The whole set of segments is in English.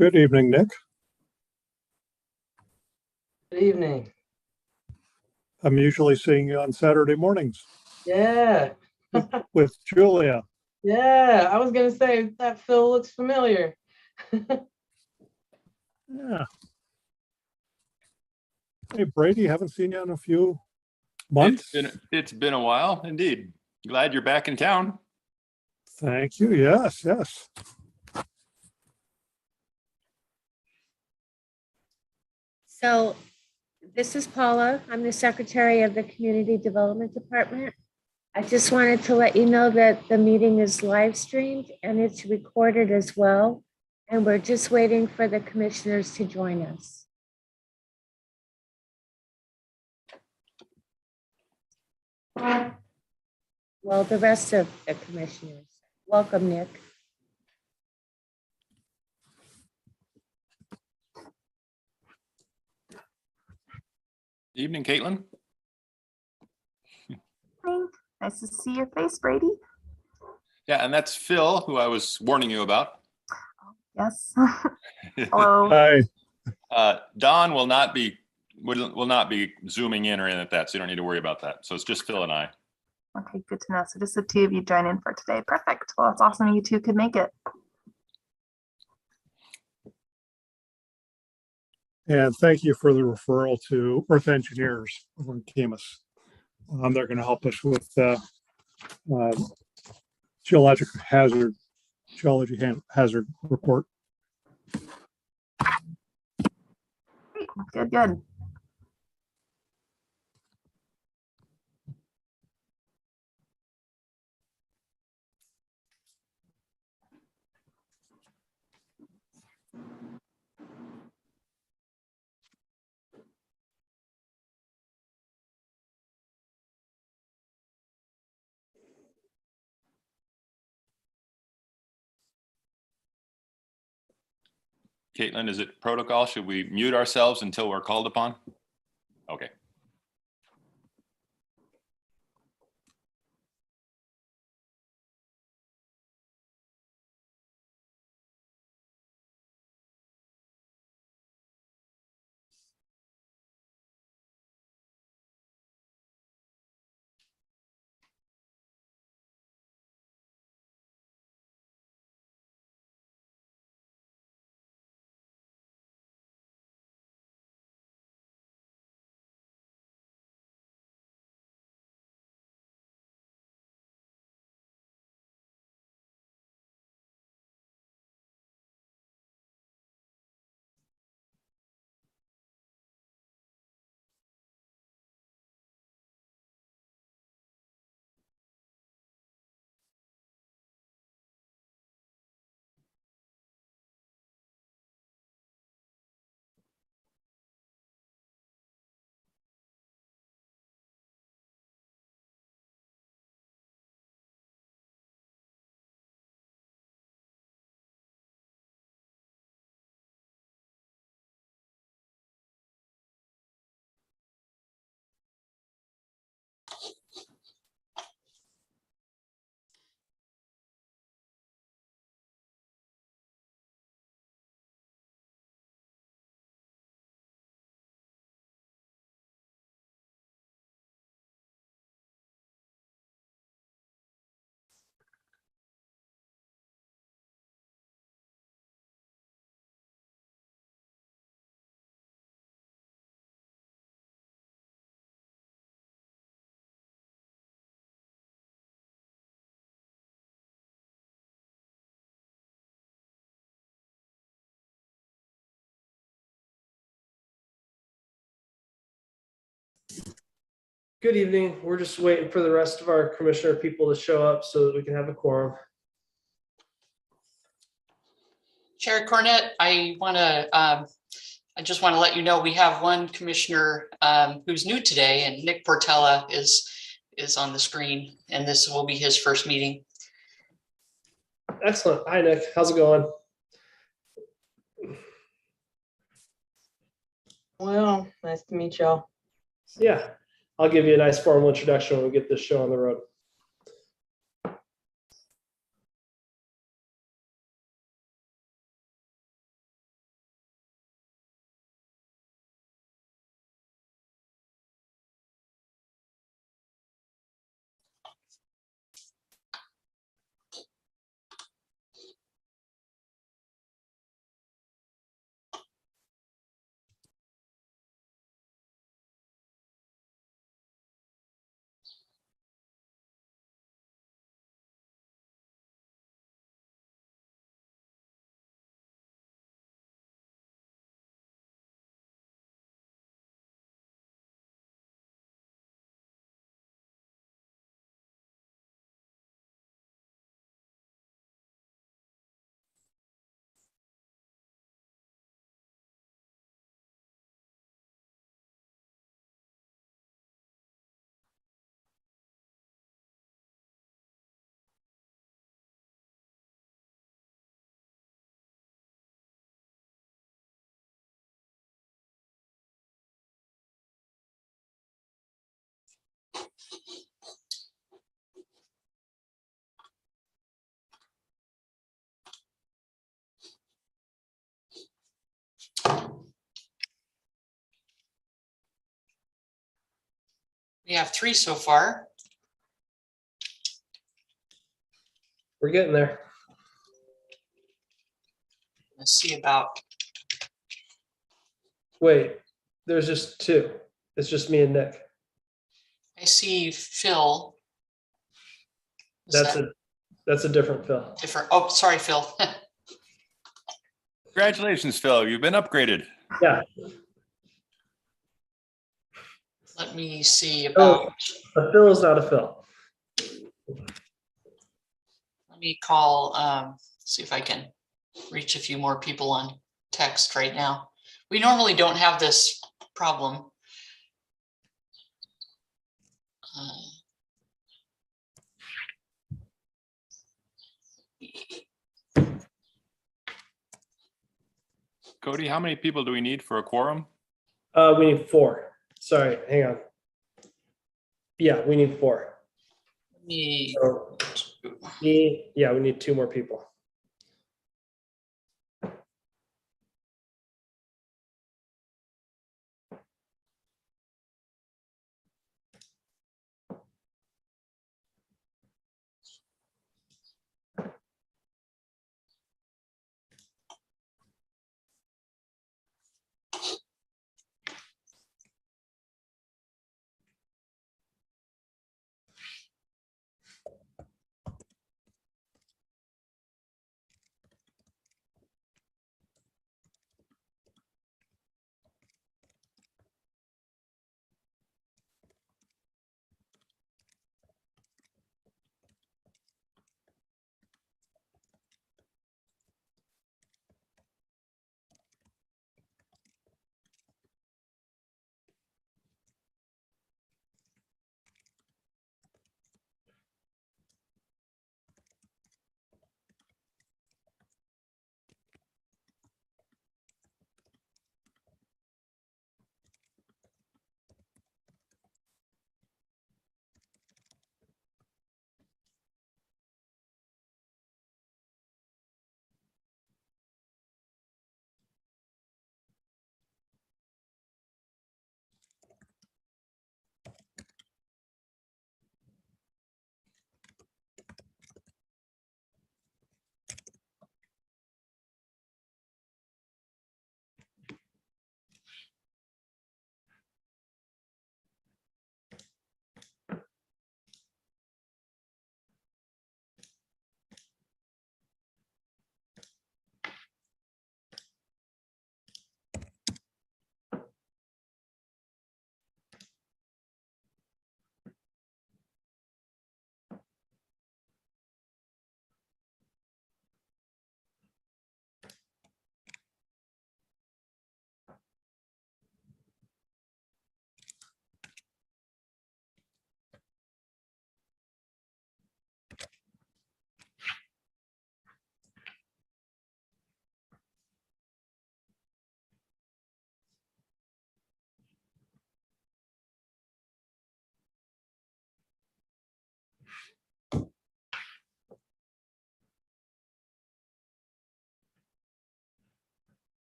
Good evening, Nick. Good evening. I'm usually seeing you on Saturday mornings Yeah, with Julia. yeah. I was gonna say that Phil looks familiar. Yeah. Hey, Brady, haven't seen you in a few months. It's been a while, indeed. Glad you're back in town. Thank you. Yes, yes. So this is Paula. I'm the secretary of the Community Development Department. I just wanted to let you know that the meeting is live streamed and it's recorded as well. And we're just waiting for the commissioners to join us. Well, the rest of the commissioners. Welcome, Nick. Evening, Caitlin. Nice to see your face, Brady. Yeah, and that's Phil, who I was warning you about. Yes. Hello. Hi. Don will not be zooming in or anything like that, so you don't need to worry about that. So it's just Phil and I. Okay, good to know. So just the two of you join in for today. Perfect. Well, it's awesome you two could make it. And thank you for the referral to Earth Engineers over in Camus. They're going to help us with geology hazard report. Great. Good, good. Caitlin, is it protocol? Should we mute ourselves until we're called upon? Okay. Good evening. We're just waiting for the rest of our commissioner people to show up so that we can have a quorum. Chair Cornett, I just want to let you know we have one commissioner who's new today, and Nick Portella is on the screen, and this will be his first meeting. Excellent. Hi, Nick. How's it going? Well, nice to meet y'all. Yeah, I'll give you a nice formal introduction when we get this show on the road. We have 3 so far. We're getting there. Let's see about, Wait, there's just 2. It's just me and Nick. I see Phil. Is That's that a different Phil. different? Oh, sorry, Phil. Congratulations, Phil. You've been upgraded. Yeah, Let me see about, a Phil is not a Phil. let me call, see if I can reach a few more people on text right now. We normally don't have this problem. Cody, how many people do we need for a quorum? We need 4. Sorry, hang on. Yeah, we need 4. Let me, So, yeah, we need 2 more people.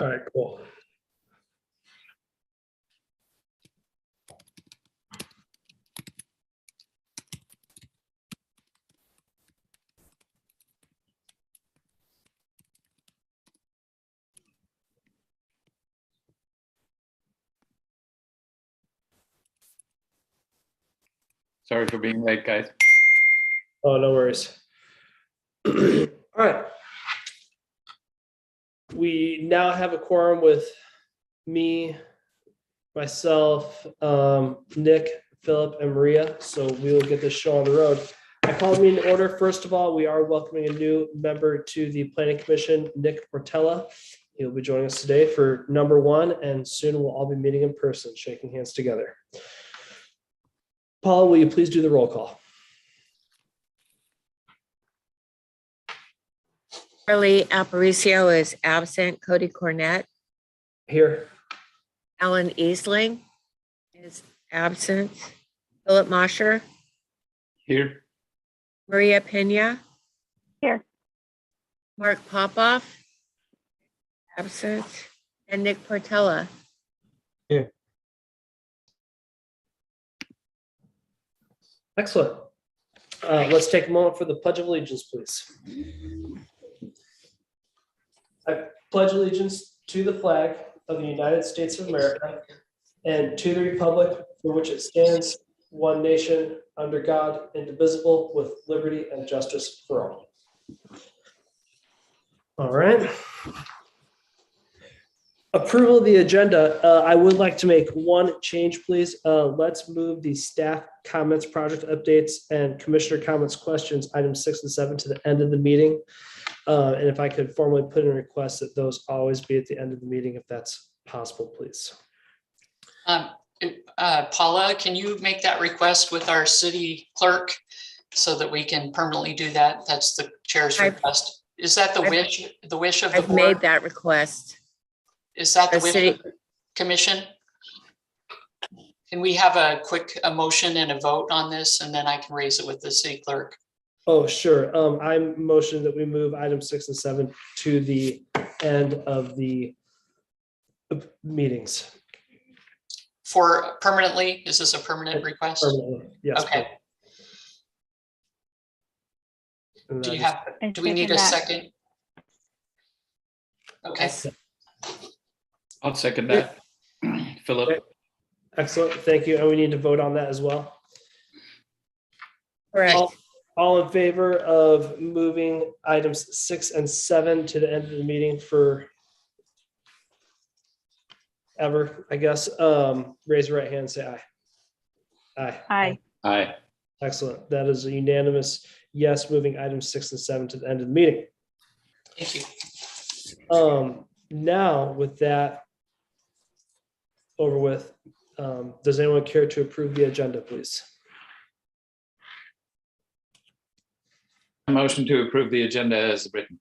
All right, cool. Sorry for being late, guys. Oh, no worries. All right. We now have a quorum with me, myself, Nick, Philip, and Maria. So we will get this show on the road. I call the meeting to order. First of all, we are welcoming a new member to the Planning Commission, Nick Portella. He'll be joining us today for number 1, and soon we'll all be meeting in person, shaking hands together. Paul, will you please do the roll call? Charlie Aparicio is absent. Cody Cornett. Here. Ellen Easling is absent. Philip Mosher. Here. Maria Pena. Here. Mark Popoff. Absent. And Nick Portella. Excellent. Let's take a moment for the Pledge of Allegiance, please. I pledge allegiance to the flag of the United States of America and to the republic for which it stands, one nation, under God, indivisible, with liberty and justice for all. All right. Approval of the agenda. I would like to make one change, please. Let's move the staff comments, project updates, and commissioner comments, questions, items 6 and 7 to the end of the meeting. And if I could formally put in a request that those always be at the end of the meeting, if that's possible, please. Paula, can you make that request with our city clerk so that we can permanently do that? That's the chair's request. Is that the wish of the I've made board? that request. Is that the The wish city- of the commission? Can we have a motion and a vote on this, and then I can raise it with the city clerk? Oh, sure. I'm motioning that we move items 6 and 7 to the end of the meetings. For permanently, is this a permanent request? Permanently. Yes. Okay, And do that you is- have, do we need a second? Okay, I'll second that. Philip, Excellent. Thank you. And we need to vote on that as well. Correct. All in favor of moving items 6 and 7 to the end of the meeting for ever, I guess, raise your right hand and say aye. Aye. Aye. aye. Excellent. That is a unanimous yes, moving items 6 and 7 to the end of the meeting. thank you. Now with that over with, does anyone care to approve the agenda, please? Motion to approve the agenda as written.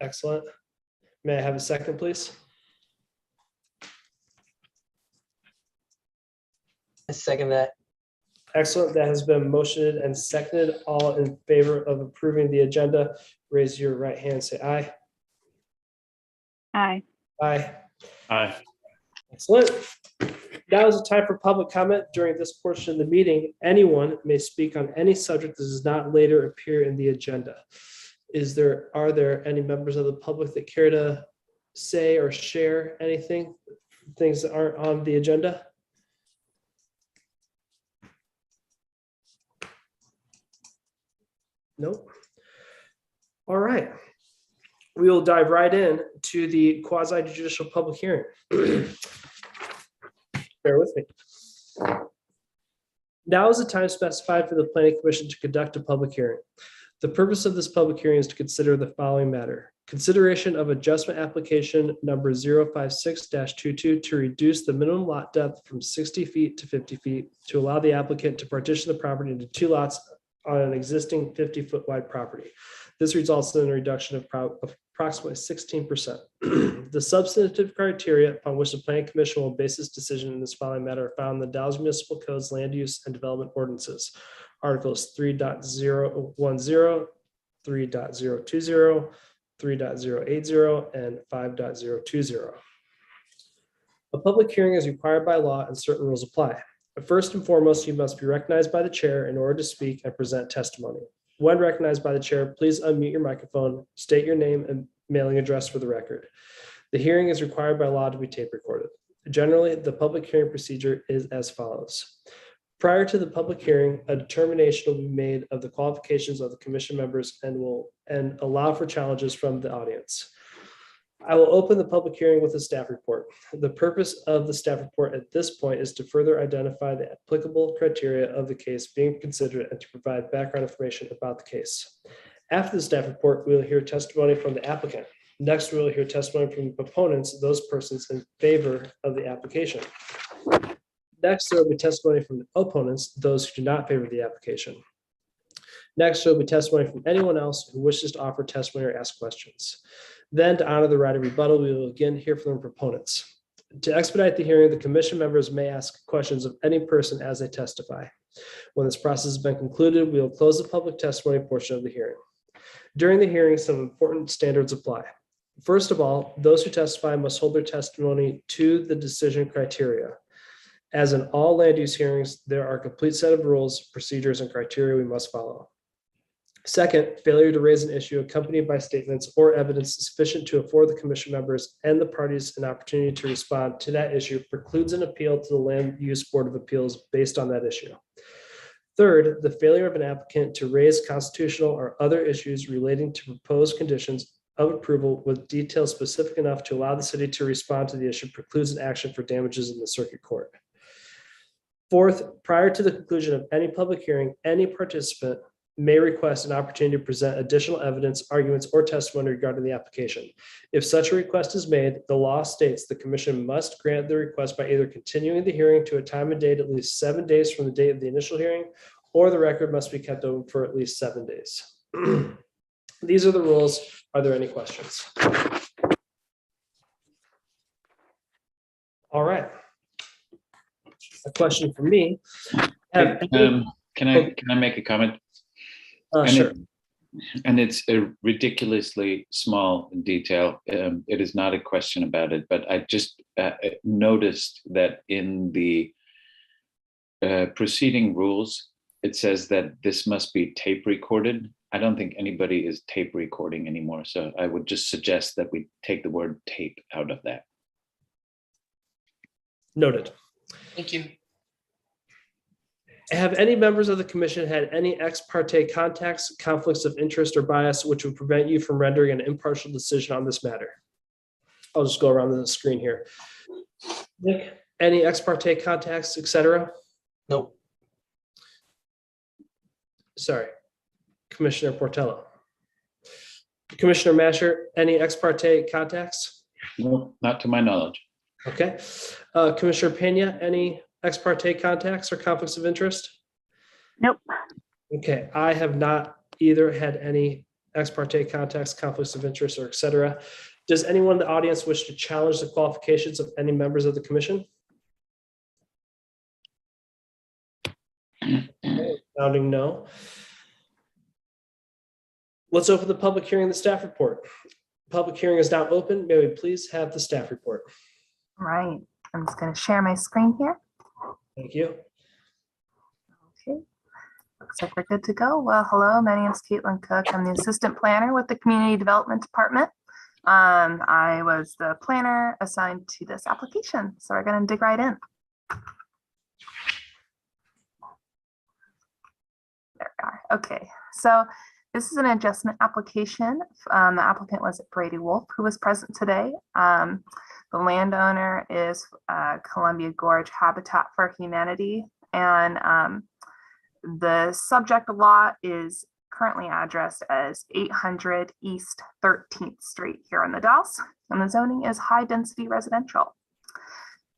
Excellent. May I have a second, please? I second that. Excellent. That has been motioned and seconded. All in favor of approving the agenda, raise your right hand, say aye. Aye. Aye. Aye. Excellent. Now is the time for public comment during this portion of the meeting. Anyone may speak on any subject that does not later appear in the agenda. Are there any members of the public that care to say or share anything, things that aren't on the agenda? Nope. All right. We will dive right in to the quasi-judicial public hearing. Bear with me. Now is the time specified for the planning commission to conduct a public hearing. The purpose of this public hearing is to consider the following matter. Consideration of adjustment application number 056-22 to reduce the minimum lot depth from 60 feet to 50 feet to allow the applicant to partition the property into 2 lots on an existing 50-foot wide property. This results in a reduction of approximately 16%. The substantive criteria upon which the planning commission will base its decision in this following matter are found in the Dallas Municipal Code's land use and development ordinances, articles 3.010, 3.020, 3.080, and 5.020. A public hearing is required by law and certain rules apply. But first and foremost, you must be recognized by the chair in order to speak and present testimony. When recognized by the chair, please unmute your microphone, state your name and mailing address for the record. The hearing is required by law to be tape recorded. Generally, the public hearing procedure is as follows. Prior to the public hearing, a determination will be made of the qualifications of the commission members and allow for challenges from the audience. I will open the public hearing with a staff report. The purpose of the staff report at this point is to further identify the applicable criteria of the case being considered and to provide background information about the case. After the staff report, we will hear testimony from the applicant. Next, we will hear testimony from the proponents, those persons in favor of the application. Next, there will be testimony from the opponents, those who do not favor the application. Next, there will be testimony from anyone else who wishes to offer testimony or ask questions. Then, to honor the right of rebuttal, we will again hear from the proponents. To expedite the hearing, the commission members may ask questions of any person as they testify. When this process has been concluded, we will close the public testimony portion of the hearing. During the hearing, some important standards apply. First of all, those who testify must hold their testimony to the decision criteria. As in all land use hearings, there are a complete set of rules, procedures, and criteria we must follow. Second, failure to raise an issue accompanied by statements or evidence sufficient to afford the commission members and the parties an opportunity to respond to that issue precludes an appeal to the Land Use Board of Appeals based on that issue. Third, the failure of an applicant to raise constitutional or other issues relating to proposed conditions of approval with details specific enough to allow the city to respond to the issue precludes an action for damages in the circuit court. Fourth, prior to the conclusion of any public hearing, any participant may request an opportunity to present additional evidence, arguments, or testimony regarding the application. If such a request is made, the law states the commission must grant the request by either continuing the hearing to a time and date at least 7 days from the date of the initial hearing, or the record must be kept open for at least 7 days. These are the rules. Are there any questions? All right. A question for me. Can I make a comment? Sure. And it's a ridiculously small detail. It is not a question about it, but I just noticed that in the proceeding rules, it says that this must be tape recorded. I don't think anybody is tape recording anymore. So I would just suggest that we take the word tape out of that. Noted. Thank you. Have any members of the commission had any ex parte contacts, conflicts of interest, or bias which would prevent you from rendering an impartial decision on this matter? I'll just go around the screen here. Nick, any ex parte contacts, etc.? Nope. Sorry, Commissioner Portello. Commissioner Masher, any ex parte contacts? No, not to my knowledge. Okay. Commissioner Pena, any ex parte contacts or conflicts of interest? Nope. Okay, I have not either had any ex parte contacts, conflicts of interest, or etc. Does anyone in the audience wish to challenge the qualifications of any members of the commission? Okay, sounding no. Let's open the public hearing and the staff report. Public hearing is now open. May we please have the staff report? All right. I'm just going to share my screen here. Thank you. Okay. Looks like we're good to go. Well, hello, my name is Caitlin Cook. I'm the assistant planner with the Community Development Department. I was the planner assigned to this application, so we're going to dig right in. There we are. Okay, so this is an adjustment application. The applicant was Brady Wolf, who was present today. The landowner is Columbia Gorge Habitat for Humanity, and the subject lot is currently addressed as 800 East 13th Street here in the Dalles, and the zoning is high density residential.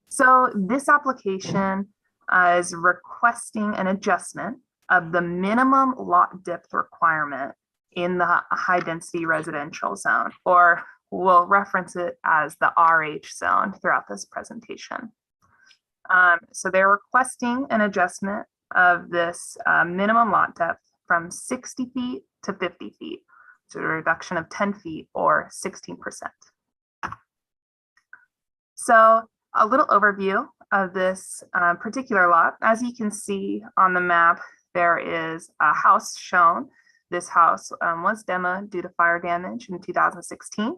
So this application is requesting an adjustment of the minimum lot depth requirement in the high density residential zone, or we'll reference it as the RH zone throughout this presentation. So they're requesting an adjustment of this minimum lot depth from 60 feet to 50 feet, so a reduction of 10 feet or 16%. So a little overview of this particular lot. As you can see on the map, there is a house shown. This house was demoed due to fire damage in 2016.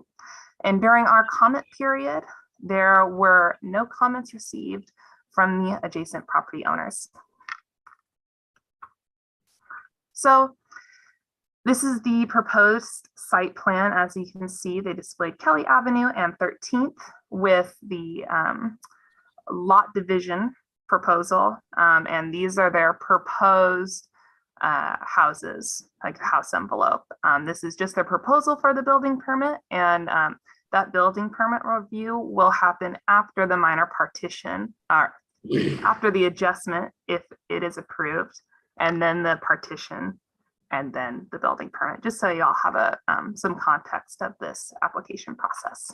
And during our comment period, there were no comments received from the adjacent property owners. So this is the proposed site plan. As you can see, they displayed Kelly Avenue and 13th with the lot division proposal. And these are their proposed houses, like house envelope. This is just their proposal for the building permit, and that building permit review will happen after the minor partition, after the adjustment, if it is approved, and then the partition, and then the building permit, just so y'all have some context of this application process.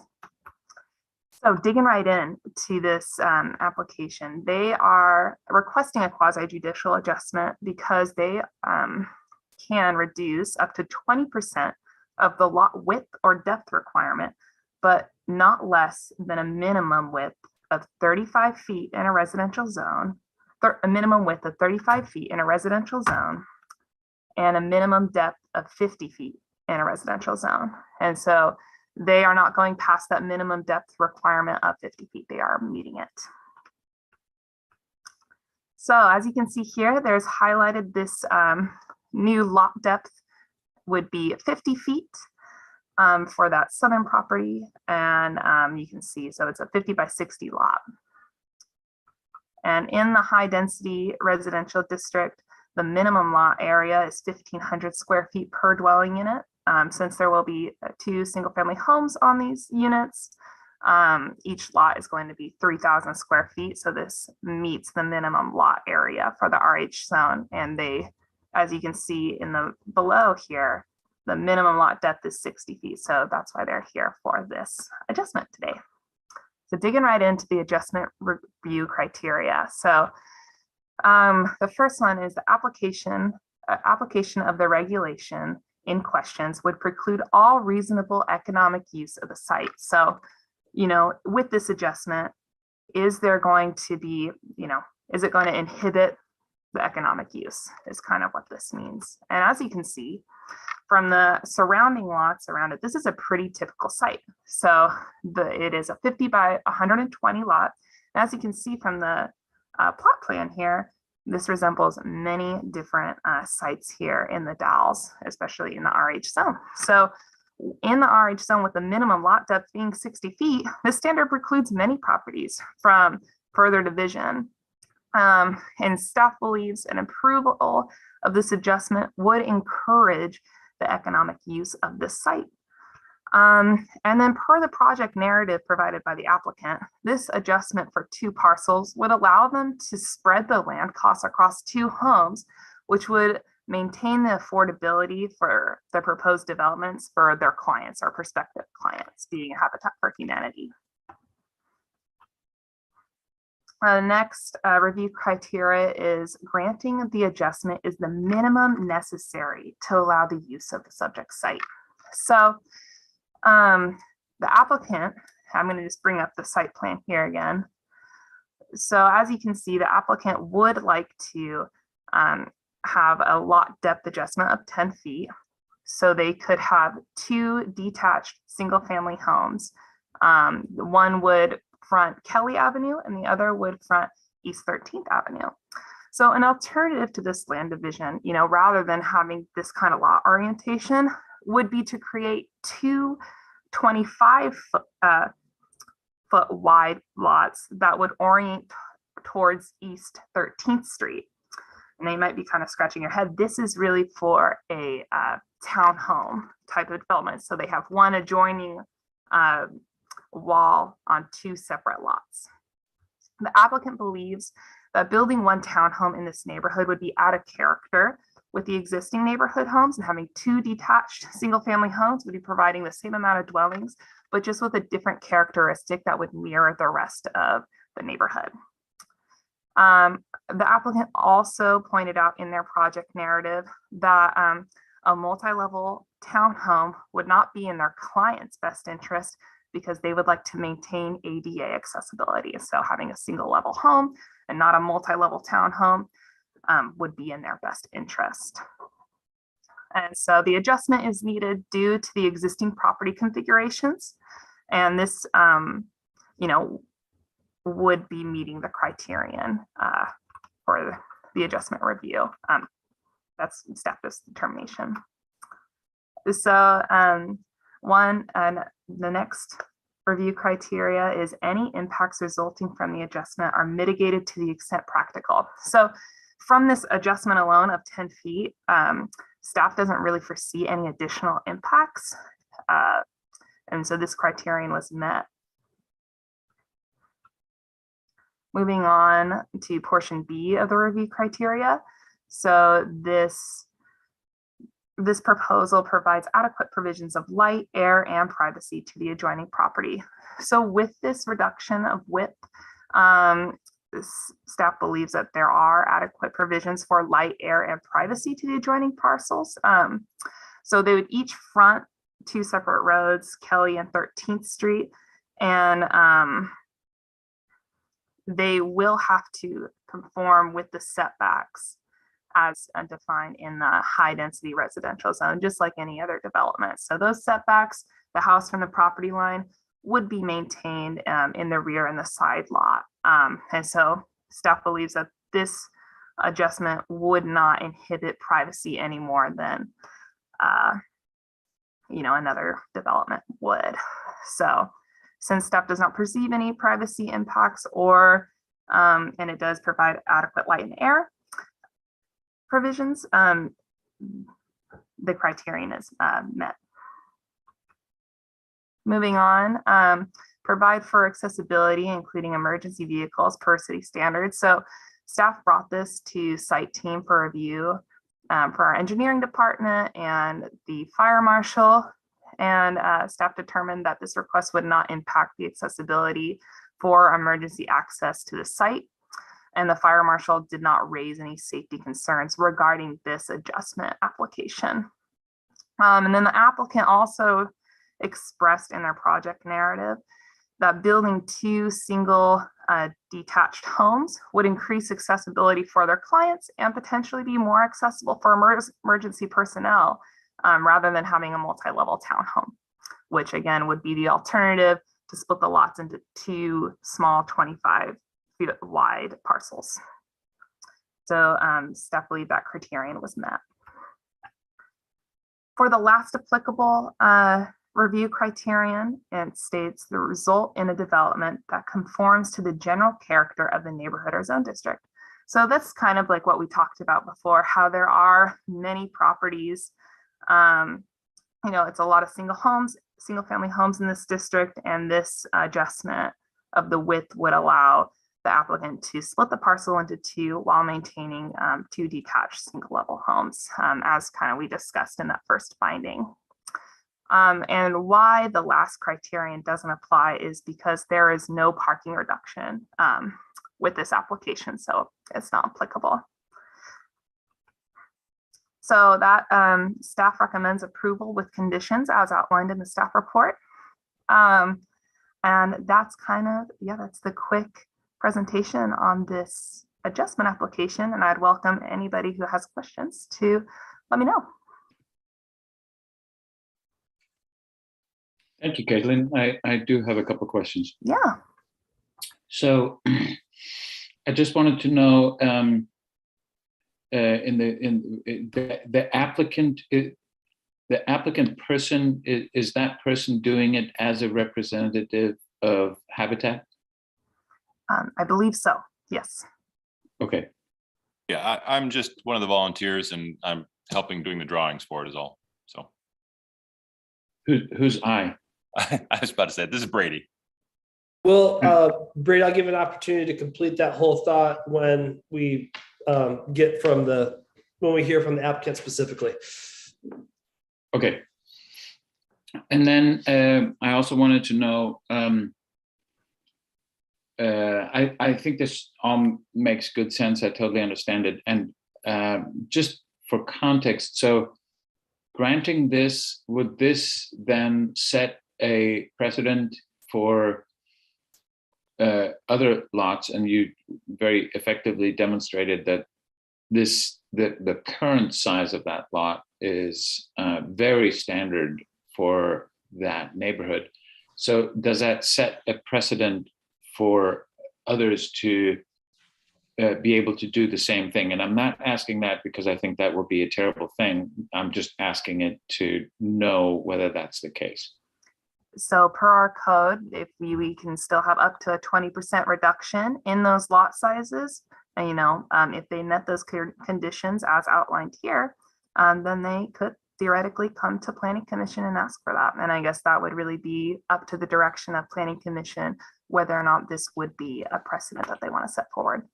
So digging right in to this application, they are requesting a quasi-judicial adjustment because they can reduce up to 20% of the lot width or depth requirement, but not less than a minimum width of 35 feet in a residential zone, a minimum width of 35 feet in a residential zone, and a minimum depth of 50 feet in a residential zone. And so they are not going past that minimum depth requirement of 50 feet. They are meeting it. So as you can see here, there's highlighted this new lot depth would be 50 feet for that southern property. And you can see, so it's a 50 by 60 lot. And in the high density residential district, the minimum lot area is 1,500 square feet per dwelling unit. Since there will be 2 single family homes on these units, each lot is going to be 3,000 square feet. So this meets the minimum lot area for the RH zone. And they, as you can see in the below here, the minimum lot depth is 60 feet. So that's why they're here for this adjustment today. So digging right into the adjustment review criteria. So the first one is the application of the regulation in questions would preclude all reasonable economic use of the site. So, you know, with this adjustment, is there going to be, you know, is it going to inhibit the economic use is kind of what this means. And as you can see from the surrounding lots around it, this is a pretty typical site. So it is a 50 by 120 lot. And as you can see from the plot plan here, this resembles many different sites here in the Dalles, especially in the RH zone. So in the RH zone with the minimum lot depth being 60 feet, this standard precludes many properties from further division. And staff believes an approval of this adjustment would encourage the economic use of this site. And then per the project narrative provided by the applicant, this adjustment for 2 parcels would allow them to spread the land costs across 2 homes, which would maintain the affordability for the proposed developments for their clients or prospective clients, being Habitat for Humanity. Next review criteria is granting the adjustment is the minimum necessary to allow the use of the subject site. So the applicant, I'm going to just bring up the site plan here again. So as you can see, the applicant would like to have a lot depth adjustment of 10 feet. So they could have 2 detached single family homes. One would front Kelly Avenue and the other would front East 13th Avenue. So an alternative to this land division, you know, rather than having this kind of lot orientation, would be to create 2 25-foot wide lots that would orient towards East 13th Street. And they might be kind of scratching your head. This is really for a townhome type of development. So they have one adjoining wall on 2 separate lots. The applicant believes that building one townhome in this neighborhood would be out of character with the existing neighborhood homes, and having 2 detached single family homes would be providing the same amount of dwellings, but just with a different characteristic that would mirror the rest of the neighborhood. The applicant also pointed out in their project narrative that a multi-level townhome would not be in their client's best interest because they would like to maintain ADA accessibility. So having a single level home and not a multi-level townhome would be in their best interest. And so the adjustment is needed due to the existing property configurations. And this, you know, would be meeting the criterion for the adjustment review. That's staff's determination. So the next review criteria is any impacts resulting from the adjustment are mitigated to the extent practical. So from this adjustment alone of 10 feet, staff doesn't really foresee any additional impacts. And so this criterion was met. Moving on to portion B of the review criteria. So this this proposal provides adequate provisions of light, air, and privacy to the adjoining property. So with this reduction of width, staff believes that there are adequate provisions for light, air, and privacy to the adjoining parcels. So they would each front 2 separate roads, Kelly and 13th Street, and they will have to conform with the setbacks as defined in the high density residential zone, just like any other development. So those setbacks, the house from the property line, would be maintained in the rear and the side lot. And so staff believes that this adjustment would not inhibit privacy any more than another development would. So since staff does not perceive any privacy impacts or and it does provide adequate light and air provisions, the criterion is met. Moving on, provide for accessibility, including emergency vehicles per city standards. So staff brought this to site team for review for our engineering department and the fire marshal, and staff determined that this request would not impact the accessibility for emergency access to the site. And the fire marshal did not raise any safety concerns regarding this adjustment application. And then the applicant also expressed in their project narrative that building 2 single detached homes would increase accessibility for their clients and potentially be more accessible for emergency personnel rather than having a multi-level townhome, which again would be the alternative to split the lots into 2 small 25 feet wide parcels. So staff believe that criterion was met. For the last applicable review criterion, it states the result in a development that conforms to the general character of the neighborhood or zone district. So that's kind of like what we talked about before, how there are many properties, it's a lot of single family homes in this district, and this adjustment of the width would allow the applicant to split the parcel into 2 while maintaining 2 detached single level homes, as kind of we discussed in that first finding. And why the last criterion doesn't apply is because there is no parking reduction with this application, so it's not applicable. So that staff recommends approval with conditions as outlined in the staff report. And that's that's the quick presentation on this adjustment application. And I'd welcome anybody who has questions to let me know. Thank you, Caitlin. I do have a couple of questions. Yeah. So I just wanted to know, the applicant person, is that person doing it as a representative of Habitat? I believe so, yes. Okay. Yeah, I'm just one of the volunteers and I'm helping doing the drawings for it is all. So Who's I? I was about to say, this is Brady. Well, Brady, I'll give an opportunity to complete that whole thought when we when we hear from the applicant specifically. Okay. And then I also wanted to know, I think this all makes good sense. I totally understand it. And just for context, so granting this, would this then set a precedent for other lots? And you very effectively demonstrated that the current size of that lot is very standard for that neighborhood. So does that set a precedent for others to be able to do the same thing? And I'm not asking that because I think that would be a terrible thing. I'm just asking it to know whether that's the case. So per our code, if we can still have up to a 20% reduction in those lot sizes, and if they met those conditions as outlined here, then they could theoretically come to Planning Commission and ask for that. And I guess that would really be up to the direction of Planning Commission, whether or not this would be a precedent that they want to set forward.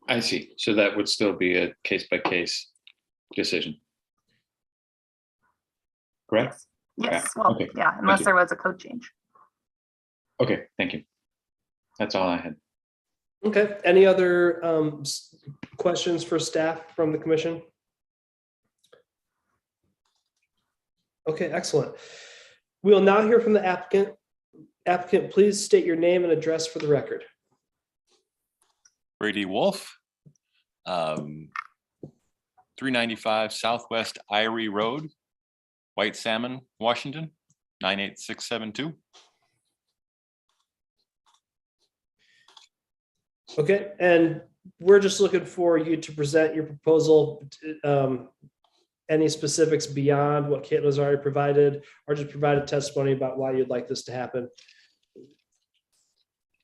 I see. So that would still be a case-by-case decision. correct? Yes, Yeah, well, okay, yeah, unless you. there was a code change. Okay, thank you. That's all I had. Okay, any other questions for staff from the commission? Okay, excellent. We will now hear from the applicant. Applicant, please state your name and address for the record. Brady Wolf, 395 Southwest Irie Road, White Salmon, Washington, 98672. Okay, and we're just looking for you to present your proposal. Any specifics beyond what Caitlin's already provided, or just provide a testimony about why you'd like this to happen?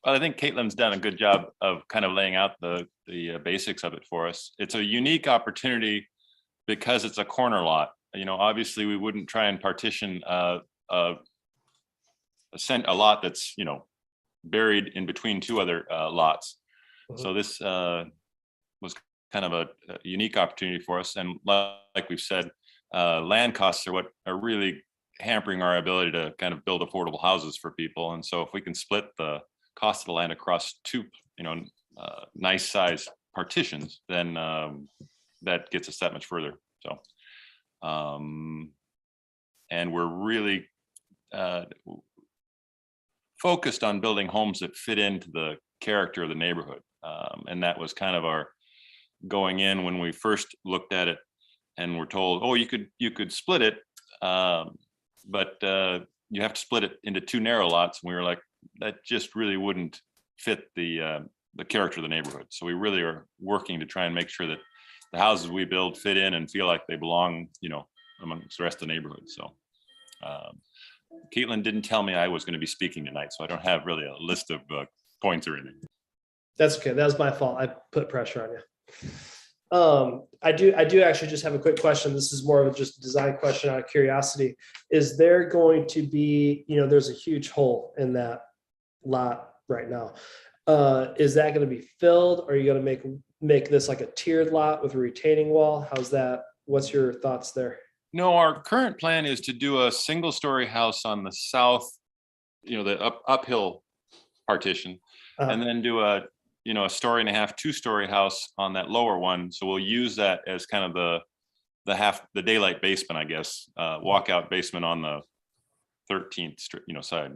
Well, I think Caitlin's done a good job of kind of laying out the basics of it for us. It's a unique opportunity because it's a corner lot. You know, obviously we wouldn't try and partition a lot that's, you know, buried in between two other lots. So this was kind of a unique opportunity for us. And like we've said, land costs are what are really hampering our ability to kind of build affordable houses for people. And so if we can split the cost of the land across two, you know, nice size partitions, then that gets us that much further. So, and we're really focused on building homes that fit into the character of the neighborhood. And that was kind of our going in when we first looked at it, and we're told, oh, you could split it, but you have to split it into two narrow lots. And we were like, that just really wouldn't fit the character of the neighborhood. So we really are working to try and make sure that the houses we build fit in and feel like they belong, you know, amongst the rest of the neighborhood. So Caitlin didn't tell me I was going to be speaking tonight, so I don't have really a list of points or anything. That's okay. That was my fault. I put pressure on you. I do actually just have a quick question. This is more of just a design question out of curiosity. Is there going to be, you know, there's a huge hole in that lot right now. Is that going to be filled? Or are you going to make this like a tiered lot with a retaining wall? How's that? What's your thoughts there? No, our current plan is to do a single story house on the south, you know, the uphill partition, and then do a, you know, a story and a half, 2-story house on that lower one. So we'll use that as kind of the daylight basement, I guess, walkout basement on the 13th street, you know, side.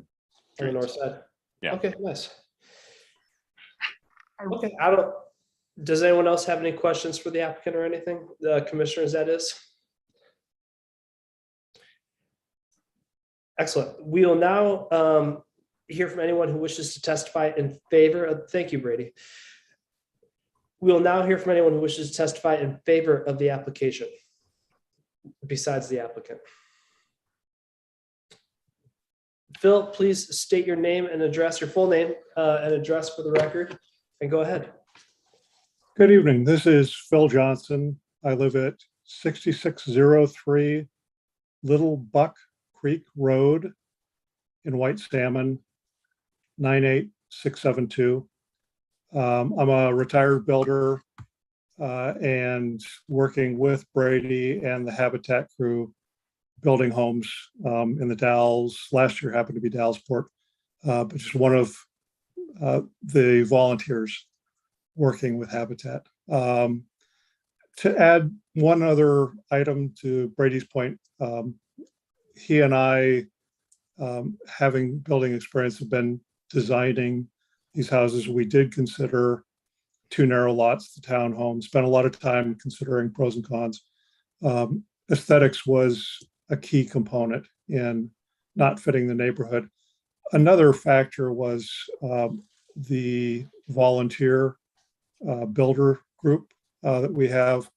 On the north side? Yeah. Okay, nice. Okay, does anyone else have any questions for the applicant or anything? The commissioners, that is. Excellent. We will now hear from anyone who wishes to testify in favor of, thank you, Brady. We will now hear from anyone who wishes to testify in favor of the application, besides the applicant. Phil, please state your name and address, your full name and address for the record, and go ahead. Good evening. This is Phil Johnson. I live at 6603 Little Buck Creek Road in White Salmon, 98672. I'm a retired builder and working with Brady and the Habitat crew, building homes in the Dalles. Last year happened to be Dallesport, but just one of the volunteers working with Habitat. To add one other item to Brady's point, he and I, having building experience, have been designing these houses. We did consider 2 narrow lots, the townhomes, spent a lot of time considering pros and cons. Aesthetics was a key component in not fitting the neighborhood. Another factor was the volunteer builder group that we have.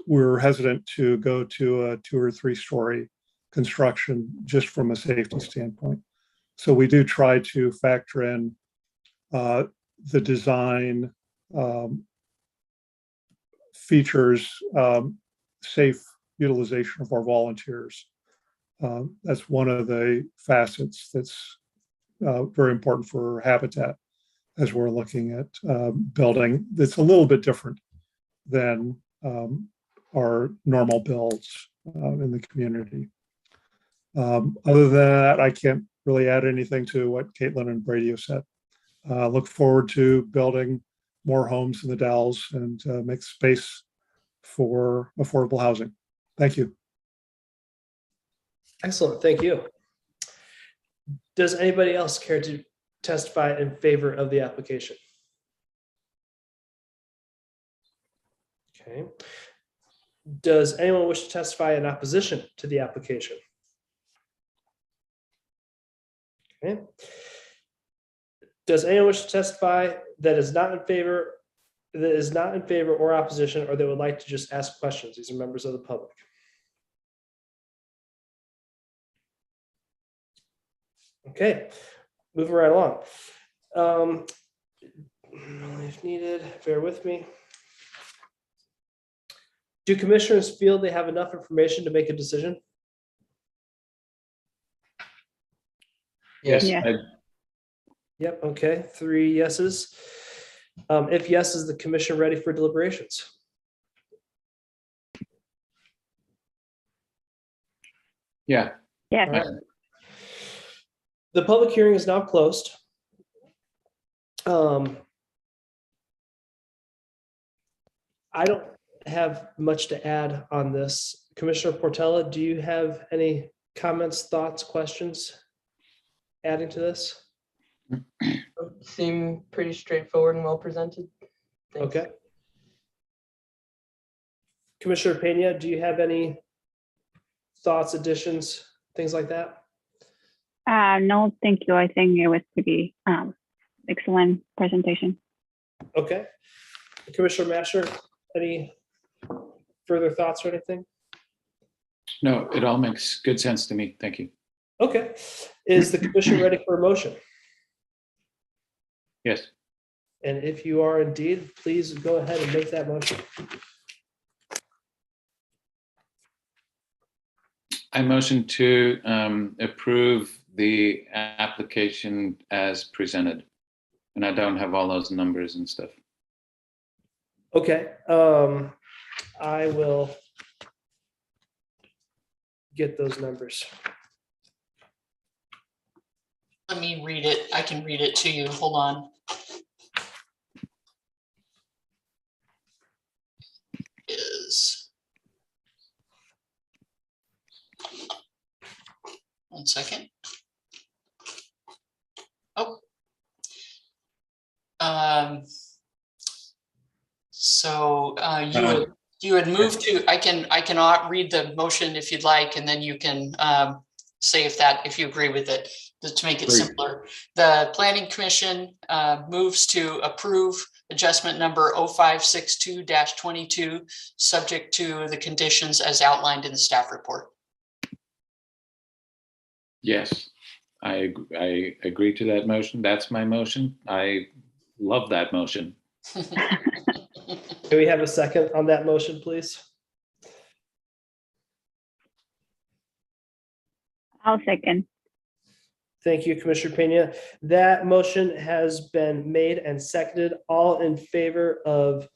We're hesitant to go to a 2 or 3 story construction just from a safety standpoint. So we do try to factor in the design features, safe utilization of our volunteers. That's one of the facets that's very important for Habitat as we're looking at building. That's a little bit different than our normal builds in the community. Other than that, I can't really add anything to what Caitlin and Brady have said. Look forward to building more homes in the Dalles and make space for affordable housing. Thank you. Excellent, thank you. Does anybody else care to testify in favor of the application? Okay. Does anyone wish to testify in opposition to the application? Okay. Does anyone wish to testify that is not in favor or opposition, or they would like to just ask questions? These are members of the public. Okay, moving right along. If needed, bear with me. Do commissioners feel they have enough information to make a decision? Yes. Yeah. Yep, okay, 3 yeses. If yes, is the commission ready for deliberations? Yeah. Yeah. All right. The public hearing is now closed. I don't have much to add on this. Commissioner Portella, do you have any comments, thoughts, questions adding to this? Seem pretty straightforward and well presented. Thanks. Okay. Commissioner Pena, do you have any thoughts, additions, things like that? No, thank you. I think it was pretty excellent presentation. Okay. Commissioner Masher, any further thoughts or anything? No, it all makes good sense to me. Thank you. Okay. Is the commission ready for a motion? Yes. And if you are indeed, please go ahead and make that motion. I motion to approve the application as presented. And I don't have all those numbers and stuff. Okay. I will get those numbers. Let me read it. I can read it to you. Hold on. Is 1 second. Oh. So you had moved to, I can read the motion if you'd like, and then you can say if you agree with it, to make it Great. simpler. The Planning Commission moves to approve adjustment number 0562-22, subject to the conditions as outlined in the staff report. Yes, I agree to that motion. That's my motion. I love that motion. Can we have a second on that motion, please? I'll second. Thank you, Commissioner Pena. That motion has been made and seconded. All in favor of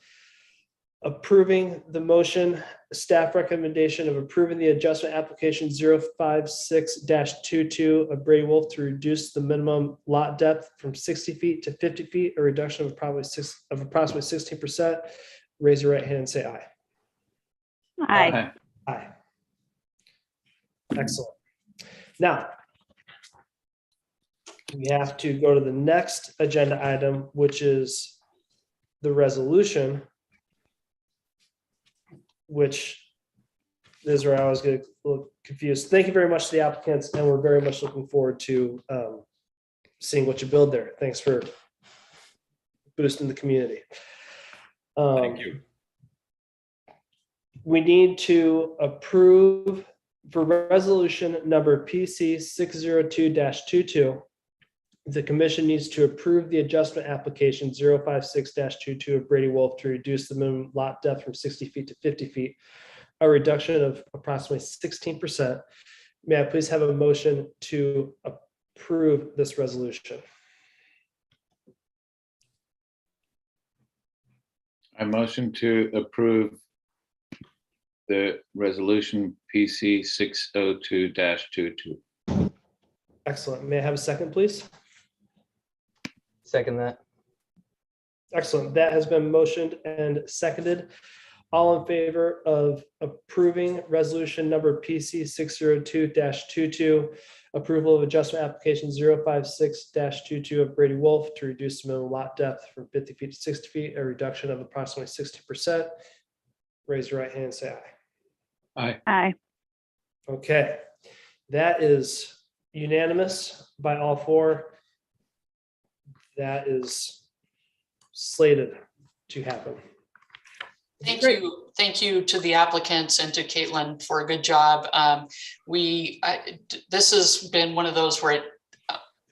approving the motion, staff recommendation of approving the adjustment application 056-22 of Brady Wolf to reduce the minimum lot depth from 60 feet to 50 feet, a reduction of approximately 16%. Raise your right hand and say aye. Aye. Aye. Excellent. Now, we have to go to the next agenda item, which is the resolution, which is where I was getting a little confused. Thank you very much to the applicants, and we're very much looking forward to seeing what you build there. Thanks for boosting the community. Thank you. We need to approve for resolution number PC 602-22. The commission needs to approve the adjustment application 056-22 of Brady Wolf to reduce the minimum lot depth from 60 feet to 50 feet, a reduction of approximately 16%. May I please have a motion to approve this resolution? I motion to approve the resolution PC 602-22. Excellent. May I have a second, please? Second that. Excellent. That has been motioned and seconded. All in favor of approving resolution number PC 602-22, approval of adjustment application 056-22 of Brady Wolf to reduce the minimum lot depth from 50 feet to 60 feet, a reduction of approximately 60%. Raise your right hand and say aye. Aye. Okay, that is unanimous by all four. That is slated to happen. Thank you to the applicants and to Caitlin for a good job. This has been one of those where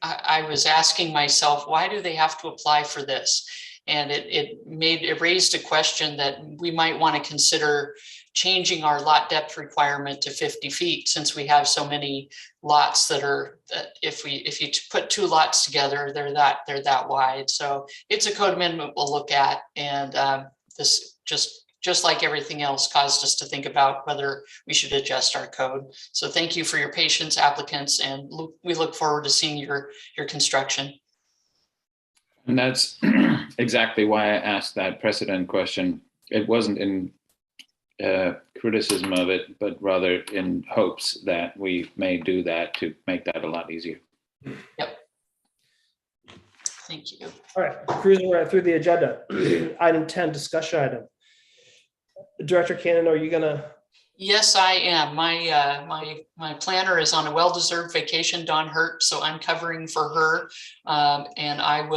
I was asking myself, why do they have to apply for this? And it raised a question that we might want to consider changing our lot depth requirement to 50 feet, since we have so many lots that if you put two lots together, they're that wide. So it's a code amendment we'll look at, and this just like everything else caused us to think about whether we should adjust our code. So thank you for your patience, applicants, and we look forward to seeing your construction. And that's exactly why I asked that precedent question. It wasn't in criticism of it, but rather in hopes that we may do that to make that a lot easier. Yep. Thank you. All right, cruising right through the agenda. Item 10, discussion item. Director Cannon, are you gonna? Yes, I am. My planner is on a well-deserved vacation, Dawn Hurt, so I'm covering for her. And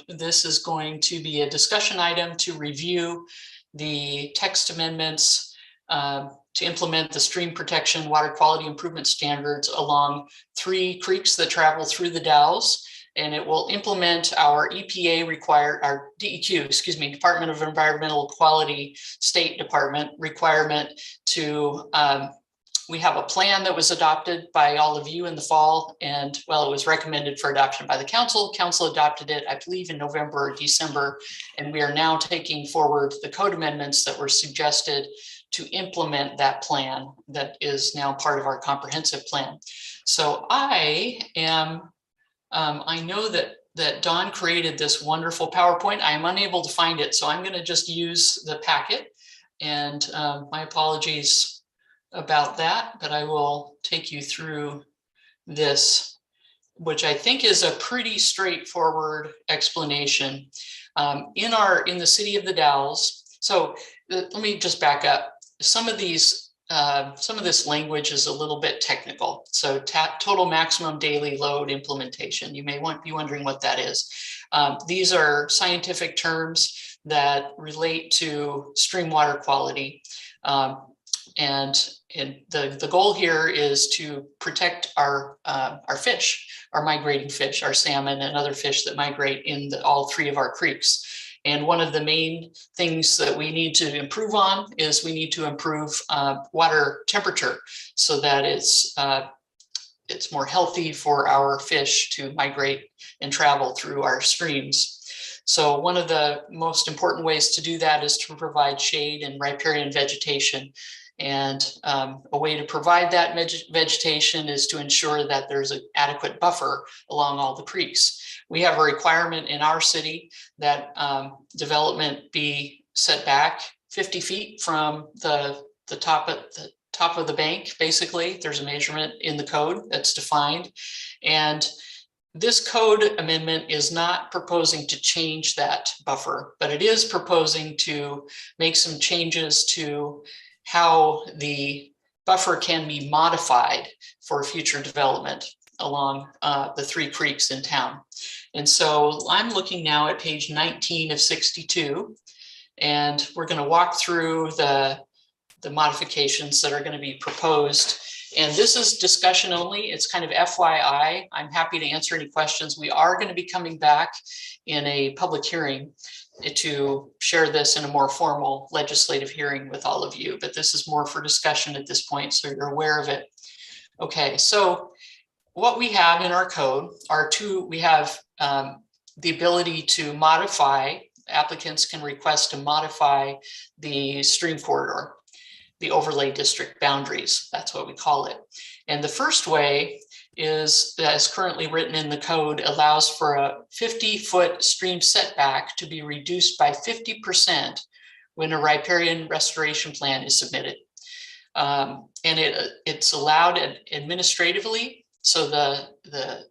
this is going to be a discussion item to review the text amendments to implement the stream protection water quality improvement standards along 3 creeks that travel through the Dalles. And it will implement our our DEQ, Department of Environmental Quality State Department requirement to, we have a plan that was adopted by all of you in the fall, and it was recommended for adoption by the council. Council adopted it, I believe, in November or December, and we are now taking forward the code amendments that were suggested to implement that plan that is now part of our comprehensive plan. So I know that Dawn created this wonderful PowerPoint. I am unable to find it, so I'm going to just use the packet. And my apologies about that, but I will take you through this, which I think is a pretty straightforward explanation. In the city of the Dalles. So let me just back up. Some of this language is a little bit technical. So total maximum daily load implementation. You may be wondering what that is. These are scientific terms that relate to stream water quality. And the goal here is to protect our fish, our migrating fish, our salmon and other fish that migrate in all 3 of our creeks. And one of the main things that we need to improve on is we need to improve water temperature so that it's more healthy for our fish to migrate and travel through our streams. So one of the most important ways to do that is to provide shade and riparian vegetation. And a way to provide that vegetation is to ensure that there's an adequate buffer along all the creeks. We have a requirement in our city that development be set back 50 feet from the top of the bank. Basically, there's a measurement in the code that's defined. And this code amendment is not proposing to change that buffer, but it is proposing to make some changes to how the buffer can be modified for future development along the 3 creeks in town. And so I'm looking now at page 19 of 62, and we're going to walk through the modifications that are going to be proposed. And this is discussion only. It's kind of FYI. I'm happy to answer any questions. We are going to be coming back in a public hearing to share this in a more formal legislative hearing with all of you, but this is more for discussion at this point, so you're aware of it. Okay, so what we have in our code are we have the ability to modify, applicants can request to modify the stream corridor. the overlay district boundaries. That's what we call it. And the first way is, as currently written in the code, allows for a 50-foot stream setback to be reduced by 50% when a riparian restoration plan is submitted. And it's allowed administratively. So the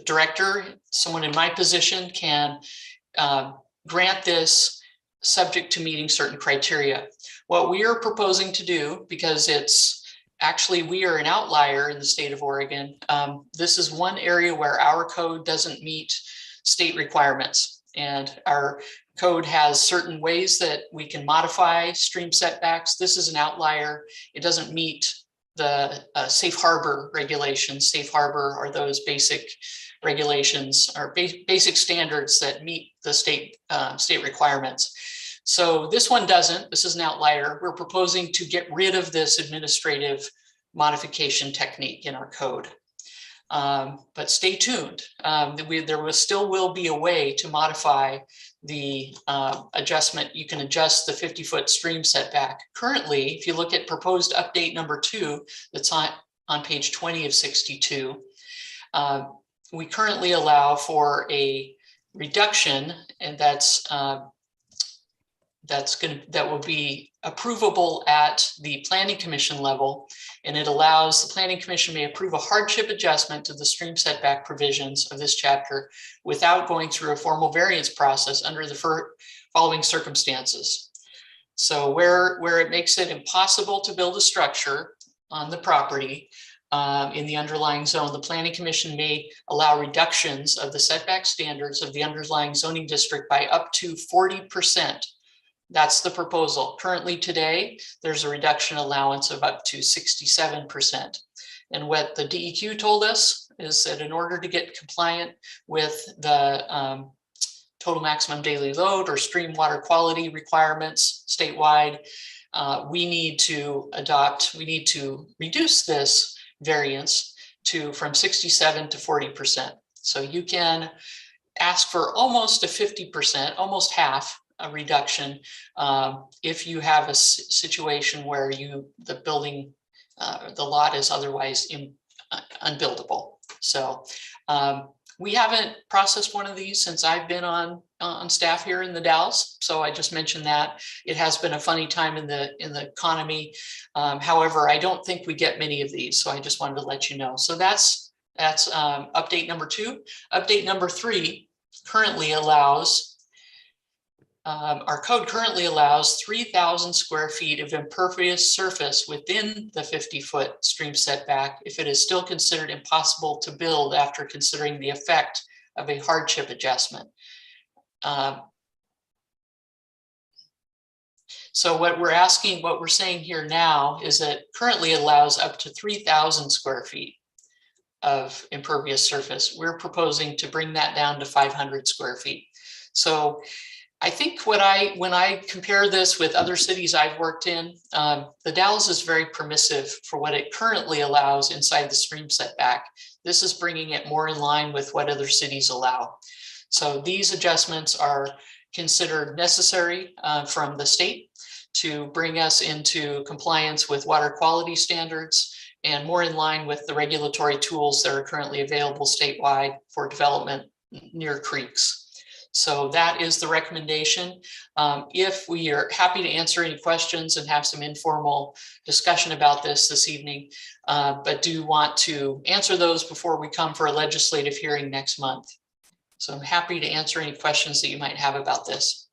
director, someone in my position, can grant this subject to meeting certain criteria. What we are proposing to do, because it's actually, we are an outlier in the state of Oregon. This is one area where our code doesn't meet state requirements, and our code has certain ways that we can modify stream setbacks. This is an outlier. It doesn't meet the safe harbor regulations. Safe harbor are those basic regulations or basic standards that meet the state requirements. So this one doesn't. This is an outlier. We're proposing to get rid of this administrative modification technique in our code. But stay tuned. There still will be a way to modify the adjustment. You can adjust the 50-foot stream setback. Currently, if you look at proposed update number 2, that's on page 20 of 62, we currently allow for a reduction, and that will be approvable at the planning commission level, and it allows the planning commission may approve a hardship adjustment to the stream setback provisions of this chapter without going through a formal variance process under the following circumstances. So where it makes it impossible to build a structure on the property in the underlying zone, the planning commission may allow reductions of the setback standards of the underlying zoning district by up to 40%. That's the proposal. Currently today, there's a reduction allowance of up to 67%. And what the DEQ told us is that in order to get compliant with the total maximum daily load or stream water quality requirements statewide, we need to reduce this variance from 67 to 40%. So you can ask for almost a 50%, almost half a reduction if you have a situation where the building, the lot is otherwise unbuildable. So we haven't processed one of these since I've been on staff here in the Dalles. So I just mentioned that it has been a funny time in the economy. However, I don't think we get many of these. So I just wanted to let you know. So that's update number 2. Update number 3 currently allows, our code currently allows 3,000 square feet of impervious surface within the 50-foot stream setback if it is still considered impossible to build after considering the effect of a hardship adjustment. So what we're saying here now is that currently allows up to 3,000 square feet of impervious surface. We're proposing to bring that down to 500 square feet. So I think when I compare this with other cities I've worked in, the Dalles is very permissive for what it currently allows inside the stream setback. This is bringing it more in line with what other cities allow. So these adjustments are considered necessary from the state to bring us into compliance with water quality standards and more in line with the regulatory tools that are currently available statewide for development near creeks. So that is the recommendation. If we are happy to answer any questions and have some informal discussion about this evening, but do want to answer those before we come for a legislative hearing next month. So I'm happy to answer any questions that you might have about this.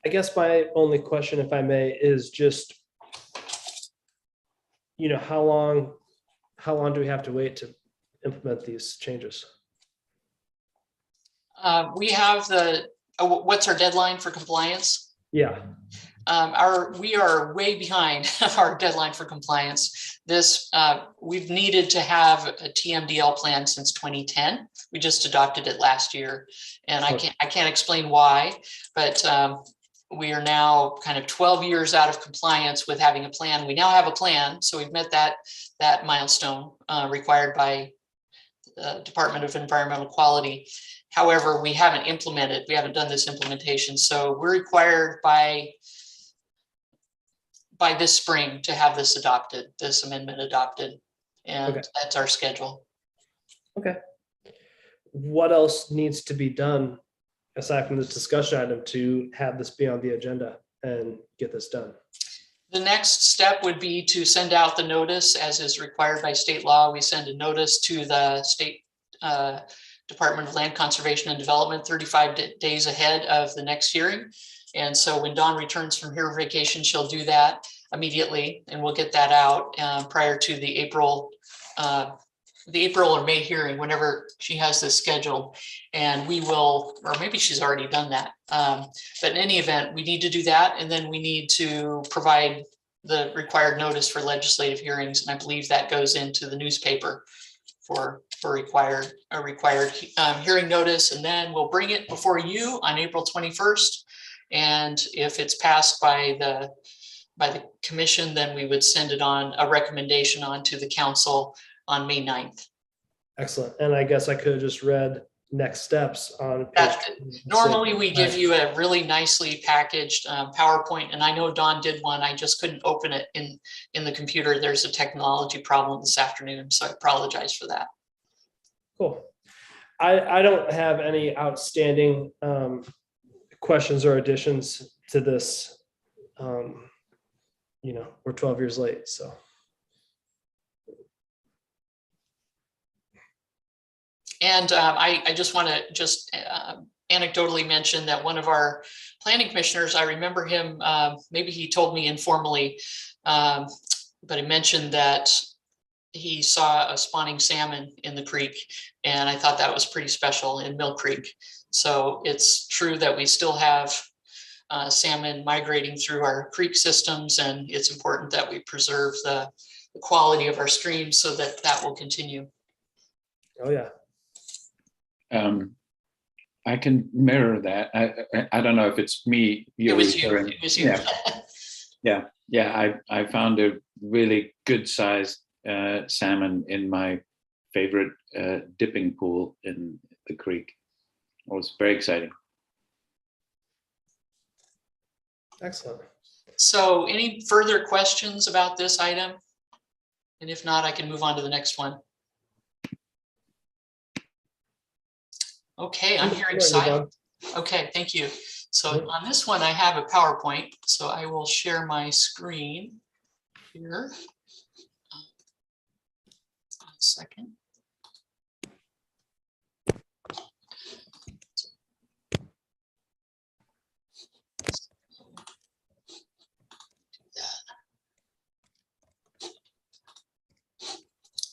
I guess my only question, if I may, is just, how long do we have to wait to implement these changes? We have what's our deadline for compliance? Yeah. We are way behind our deadline for compliance. We've needed to have a TMDL plan since 2010. We just adopted it last year, and I can't explain why, but we are now kind of 12 years out of compliance with having a plan. We now have a plan, so we've met that milestone required by Department of Environmental Quality. However, we haven't done this implementation. So we're required by this spring to have this adopted, this amendment adopted. And Okay. that's our schedule. Okay. What else needs to be done aside from this discussion item to have this be on the agenda and get this done? The next step would be to send out the notice as is required by state law. We send a notice to the state Department of Land Conservation and Development 35 days ahead of the next hearing. And so when Dawn returns from her vacation, she'll do that immediately, and we'll get that out prior to the April or May hearing, whenever she has this scheduled. And we will, or maybe she's already done that. But in any event, we need to do that. And then we need to provide the required notice for legislative hearings. And I believe that goes into the newspaper for a required hearing notice. And then we'll bring it before you on April 21st. And if it's passed by the commission, then we would send it on a recommendation on to the council on May 9th. Excellent. And I guess I could have just read next steps on. Normally we give you a really nicely packaged PowerPoint, and I know Dawn did one. I just couldn't open it in the computer. There's a technology problem this afternoon, so I apologize for that. Cool. I don't have any outstanding questions or additions to this. We're 12 years late, so. And I just want to anecdotally mention that one of our planning commissioners, I remember him, maybe he told me informally, but he mentioned that he saw a spawning salmon in the creek, and I thought that was pretty special in Mill Creek. So it's true that we still have salmon migrating through our creek systems, and it's important that we preserve the quality of our streams so that will continue. Oh yeah. I can mirror that. I don't know if it's me. It was you. It was you. Yeah. I found a really good sized salmon in my favorite dipping pool in the creek. It was very exciting. Excellent. So any further questions about this item? And if not, I can move on to the next one. Okay, I'm hearing silence. Okay, thank you. So on this one, I have a PowerPoint, so I will share my screen here. A second.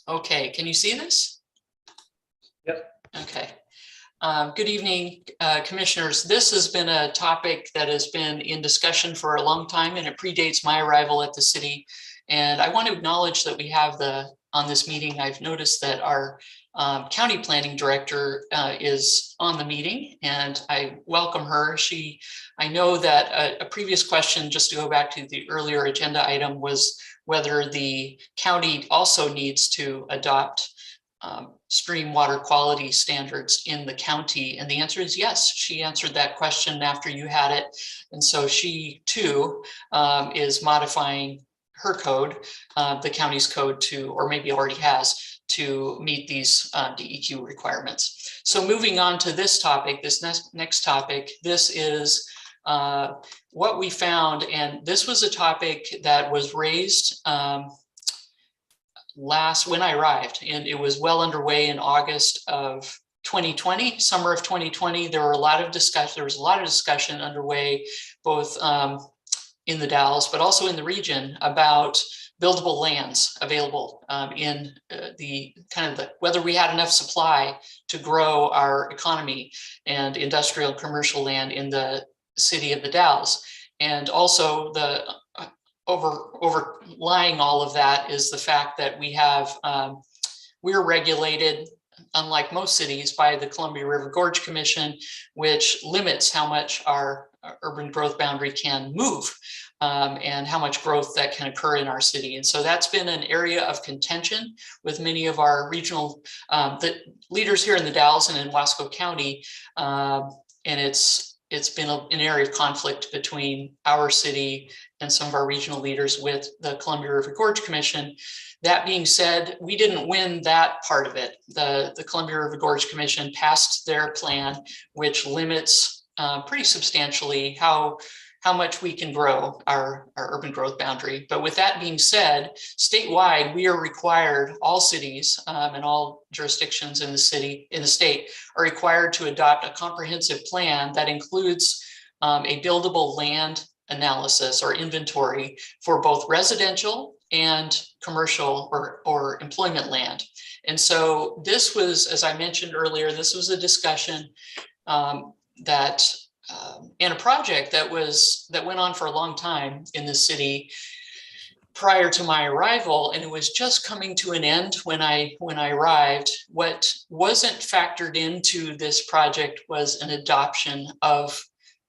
Okay, can you see this? Yep. Okay. Good evening, commissioners. This has been a topic that has been in discussion for a long time, and it predates my arrival at the city. And I want to acknowledge that we have on this meeting, I've noticed that our county planning director is on the meeting, and I welcome her. I know that a previous question, just to go back to the earlier agenda item, was whether the county also needs to adopt stream water quality standards in the county. And the answer is yes. She answered that question after you had it. And so she too is modifying her code, the county's code or maybe already has, to meet these DEQ requirements. So moving on to this topic, this next topic, this is what we found. And this was a topic that was raised when I arrived, and it was well underway in August of 2020, summer of 2020. There was a lot of discussion underway, both in the Dalles, but also in the region, about buildable lands available in whether we had enough supply to grow our economy and industrial commercial land in the city of the Dalles. And also the overlying all of that is the fact that we're regulated unlike most cities, by the Columbia River Gorge Commission, which limits how much our urban growth boundary can move and how much growth that can occur in our city. And so that's been an area of contention with many of our regional the leaders here in the Dalles and in Wasco County. And it's been an area of conflict between our city and some of our regional leaders with the Columbia River Gorge Commission. That being said, we didn't win that part of it. The Columbia River Gorge Commission passed their plan, which limits pretty substantially how much we can grow our urban growth boundary. But with that being said, statewide, we are required, all cities and all jurisdictions in the state are required to adopt a comprehensive plan that includes a buildable land analysis or inventory for both residential and commercial or employment land. And so this was, as I mentioned earlier, this was a discussion and a project that went on for a long time in the city prior to my arrival, and it was just coming to an end when I arrived. What wasn't factored into this project was an adoption of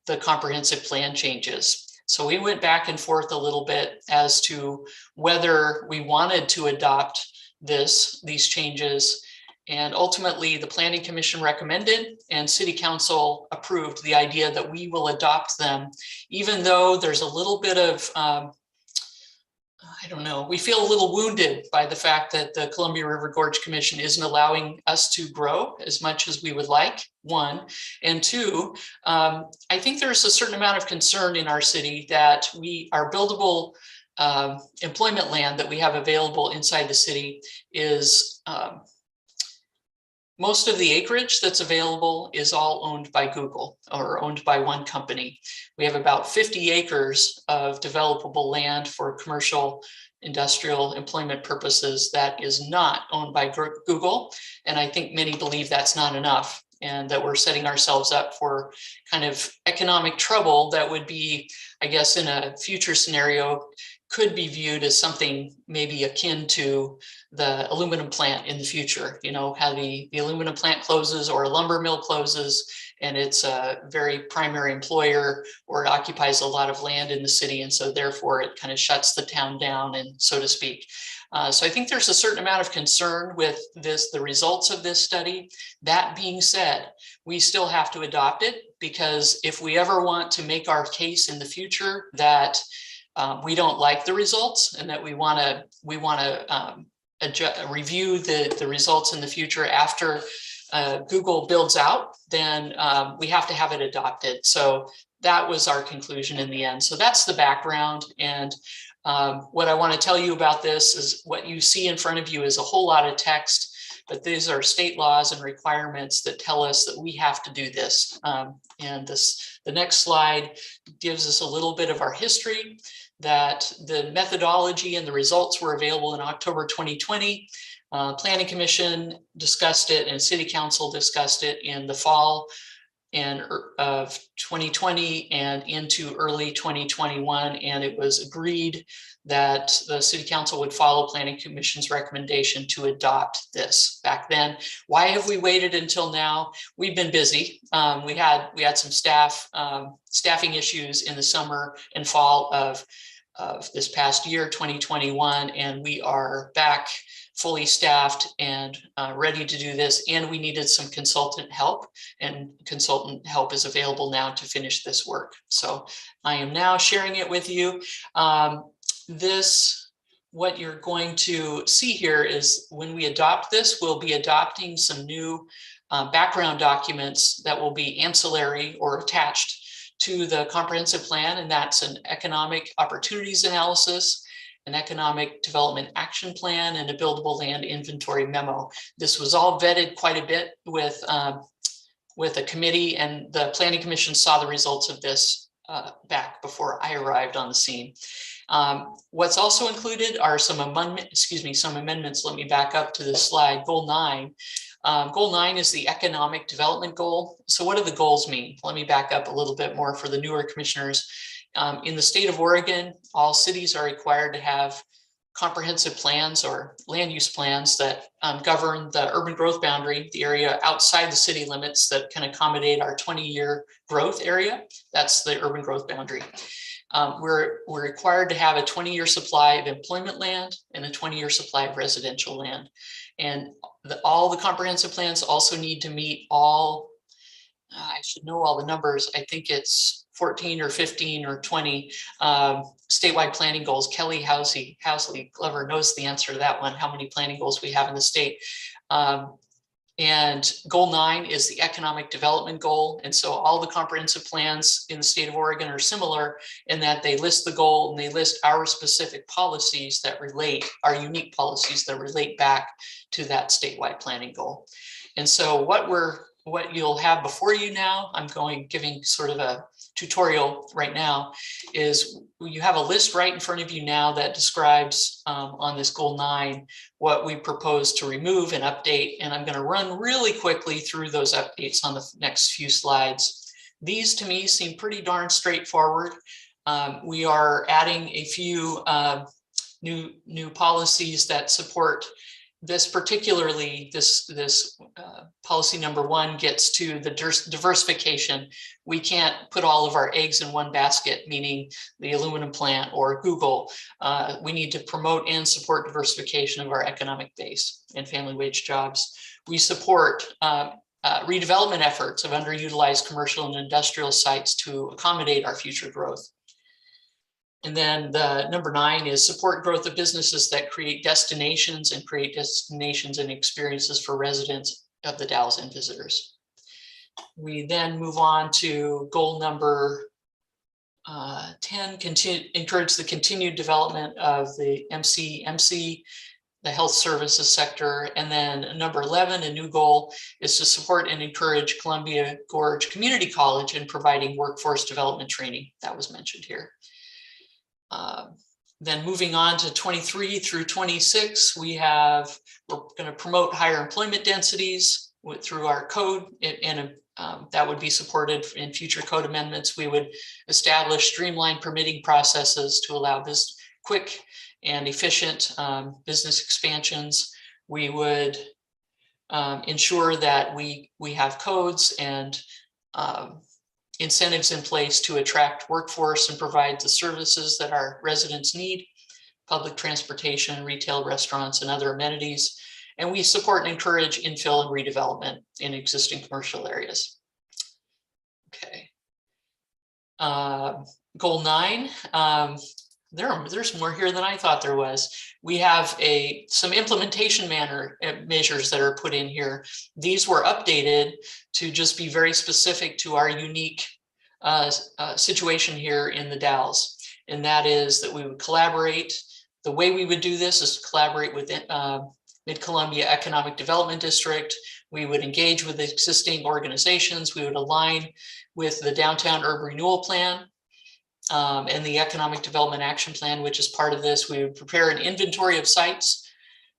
the comprehensive plan changes. So we went back and forth a little bit as to whether we wanted to adopt these changes. And ultimately, the Planning Commission recommended and City Council approved the idea that we will adopt them, even though there's a little bit of, I don't know, we feel a little wounded by the fact that the Columbia River Gorge Commission isn't allowing us to grow as much as we would like, one. And two, I think there's a certain amount of concern in our city that our buildable employment land that we have available inside the city is most of the acreage that's available is all owned by Google or owned by one company. We have about 50 acres of developable land for commercial, industrial employment purposes that is not owned by Google. And I think many believe that's not enough and that we're setting ourselves up for kind of economic trouble that would be, I guess, in a future scenario, could be viewed as something maybe akin to the aluminum plant in the future, you know, how the aluminum plant closes or a lumber mill closes and it's a very primary employer or it occupies a lot of land in the city. And so therefore it kind of shuts the town down, and so to speak. So I think there's a certain amount of concern with the results of this study. That being said, we still have to adopt it, because if we ever want to make our case in the future that we don't like the results and that we want to review the results in the future after Google builds out, then we have to have it adopted. So that was our conclusion in the end. So that's the background. And what I want to tell you about this is what you see in front of you is a whole lot of text, but these are state laws and requirements that tell us that we have to do this. And the next slide gives us a little bit of our history, that the methodology and the results were available in October 2020. Planning Commission discussed it and City Council discussed it in the fall of 2020 and into early 2021. And it was agreed that the City Council would follow Planning Commission's recommendation to adopt this back then. Why have we waited until now? We've been busy. We had some staffing issues in the summer and fall of this past year, 2021, and we are back fully staffed and ready to do this. And we needed some consultant help, and consultant help is available now to finish this work. So I am now sharing it with you. What you're going to see here is when we adopt this, we'll be adopting some new background documents that will be ancillary or attached to the comprehensive plan, and that's an economic opportunities analysis, an economic development action plan, and a buildable land inventory memo. This was all vetted quite a bit with a committee, and the Planning Commission saw the results of this back before I arrived on the scene. What's also included are some amendments. Let me back up to this slide. Goal 9. Goal 9 is the economic development goal. So what do the goals mean? Let me back up a little bit more for the newer commissioners. In the state of Oregon, all cities are required to have comprehensive plans or land use plans that govern the urban growth boundary, the area outside the city limits that can accommodate our 20-year growth area. That's the urban growth boundary. We're required to have a 20-year supply of employment land and a 20-year supply of residential land. And all the comprehensive plans also need to meet all, I should know all the numbers. I think it's 14 or 15 or 20 statewide planning goals. Kelly Housley Glover knows the answer to that one, how many planning goals we have in the state. And goal 9 is the economic development goal. And so all the comprehensive plans in the state of Oregon are similar in that they list the goal and they list our specific policies that relate, our unique policies that relate back to that statewide planning goal. And so what you'll have before you now, I'm giving sort of a tutorial right now, is you have a list right in front of you now that describes on this goal 9 what we propose to remove and update. And I'm going to run really quickly through those updates on the next few slides. These to me seem pretty darn straightforward. We are adding a few new policies that support this, particularly this policy number 1 gets to the diversification. We can't put all of our eggs in one basket, meaning the aluminum plant or Google. We need to promote and support diversification of our economic base and family wage jobs. We support redevelopment efforts of underutilized commercial and industrial sites to accommodate our future growth. And then the number 9 is support growth of businesses that create destinations and experiences for residents of the Dalles and visitors. We then move on to goal number 10, encourage the continued development of the MC, the health services sector. And then number 11, a new goal is to support and encourage Columbia Gorge Community College in providing workforce development training. That was mentioned here. Then moving on to 23 through 26, we're going to promote higher employment densities through our code, and that would be supported in future code amendments. We would establish streamlined permitting processes to allow this quick and efficient business expansions. We would ensure that we have codes and incentives in place to attract workforce and provide the services that our residents need, public transportation, retail, restaurants, and other amenities. And we support and encourage infill and redevelopment in existing commercial areas. Okay. Goal 9, there's more here than I thought there was. We have some implementation measures that are put in here. These were updated to just be very specific to our unique situation here in the Dalles. And that is that we would collaborate. The way we would do this is to collaborate with Mid-Columbia Economic Development District. We would engage with existing organizations. We would align with the Downtown Urban Renewal Plan and the Economic Development Action Plan, which is part of this. We would prepare an inventory of sites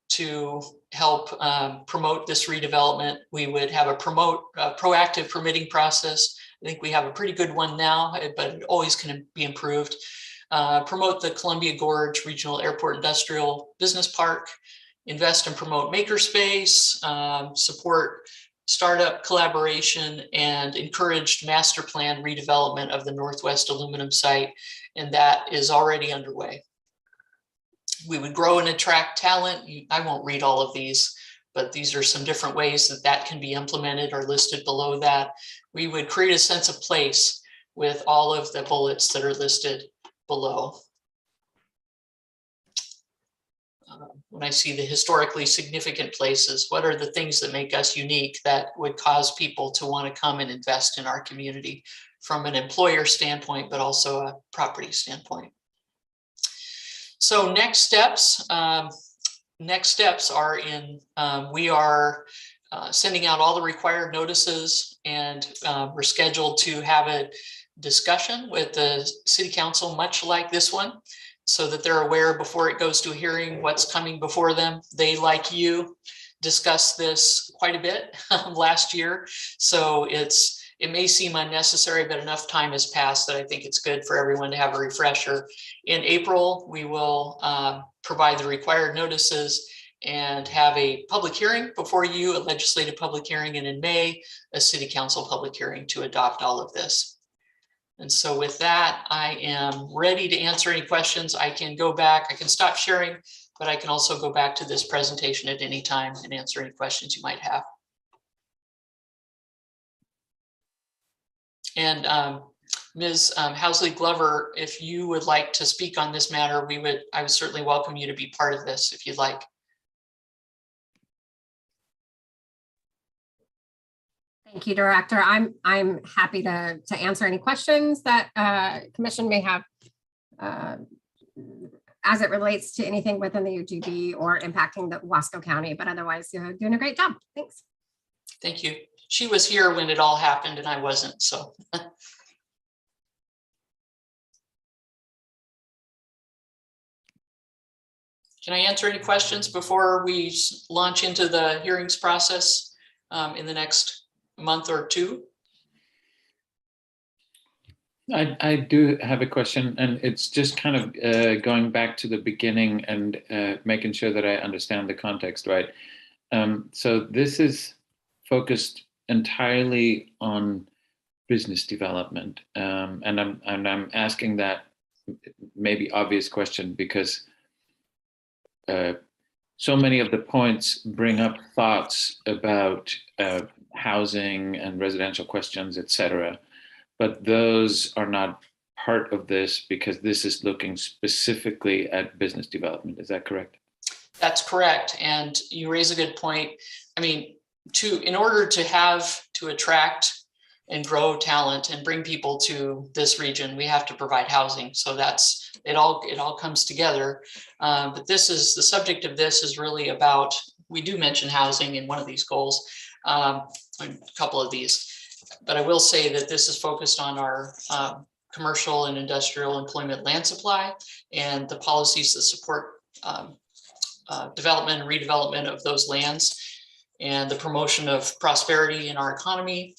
to help promote this redevelopment. We would have a proactive permitting process. I think we have a pretty good one now, but it always can be improved. Promote the Columbia Gorge Regional Airport Industrial Business Park, invest and promote makerspace, support startup collaboration, and encouraged master plan redevelopment of the Northwest Aluminum site, and that is already underway. We would grow and attract talent. I won't read all of these, but these are some different ways that can be implemented or listed below that. We would create a sense of place with all of the bullets that are listed below. When I see the historically significant places, what are the things that make us unique that would cause people to want to come and invest in our community from an employer standpoint, but also a property standpoint? So next steps are we are sending out all the required notices, and we're scheduled to have a discussion with the city council, much like this one, so that they're aware before it goes to a hearing what's coming before them. They, like you, discussed this quite a bit last year, so it may seem unnecessary, but enough time has passed that I think it's good for everyone to have a refresher. In April, we will provide the required notices and have a public hearing before you, a legislative public hearing, and in May, a city council public hearing to adopt all of this. And so with that, I am ready to answer any questions. I can go back, I can stop sharing, but I can also go back to this presentation at any time and answer any questions you might have. And Ms. Housley Glover, if you would like to speak on this matter, I would certainly welcome you to be part of this if you'd like. Thank you, Director. I'm happy to answer any questions that Commission may have as it relates to anything within the UGB or impacting the Wasco County, but otherwise you're doing a great job. Thanks. Thank you. She was here when it all happened and I wasn't, so. Can I answer any questions before we launch into the hearings process in the next month or two? I do have a question, and it's just kind of going back to the beginning and making sure that I understand the context right. So this is focused entirely on business development, and I'm asking that maybe obvious question because so many of the points bring up thoughts about housing and residential questions, etc. But those are not part of this because this is looking specifically at business development. Is that correct? That's correct. And you raise a good point. I mean, in order to attract and grow talent and bring people to this region, we have to provide housing. So that's it all comes together. But the subject of this is really about, we do mention housing in one of these goals, a couple of these. But I will say that this is focused on our commercial and industrial employment land supply and the policies that support development and redevelopment of those lands and the promotion of prosperity in our economy.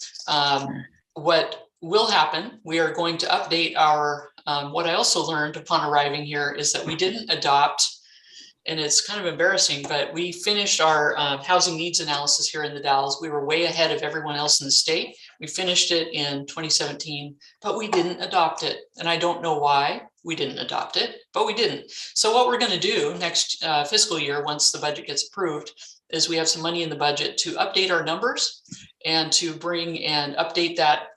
What will happen, we are going to update our, what I also learned upon arriving here is that we didn't adopt, and it's kind of embarrassing, but we finished our housing needs analysis here in the Dalles. We were way ahead of everyone else in the state. We finished it in 2017, but we didn't adopt it. And I don't know why we didn't adopt it, but we didn't. So what we're going to do next fiscal year, once the budget gets approved, is we have some money in the budget to update our numbers and to bring and update that.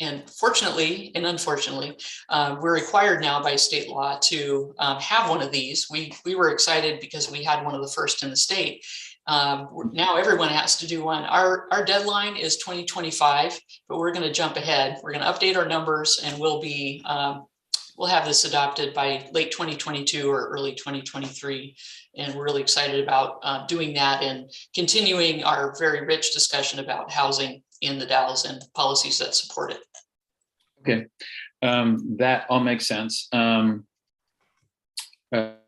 And fortunately and unfortunately, we're required now by state law to have one of these. We were excited because we had one of the first in the state. Now everyone has to do one. Our deadline is 2025, but we're going to jump ahead. We're going to update our numbers, and we'll have this adopted by late 2022 or early 2023. And we're really excited about doing that and continuing our very rich discussion about housing in the Dalles and policies that support it. Okay, that all makes sense. The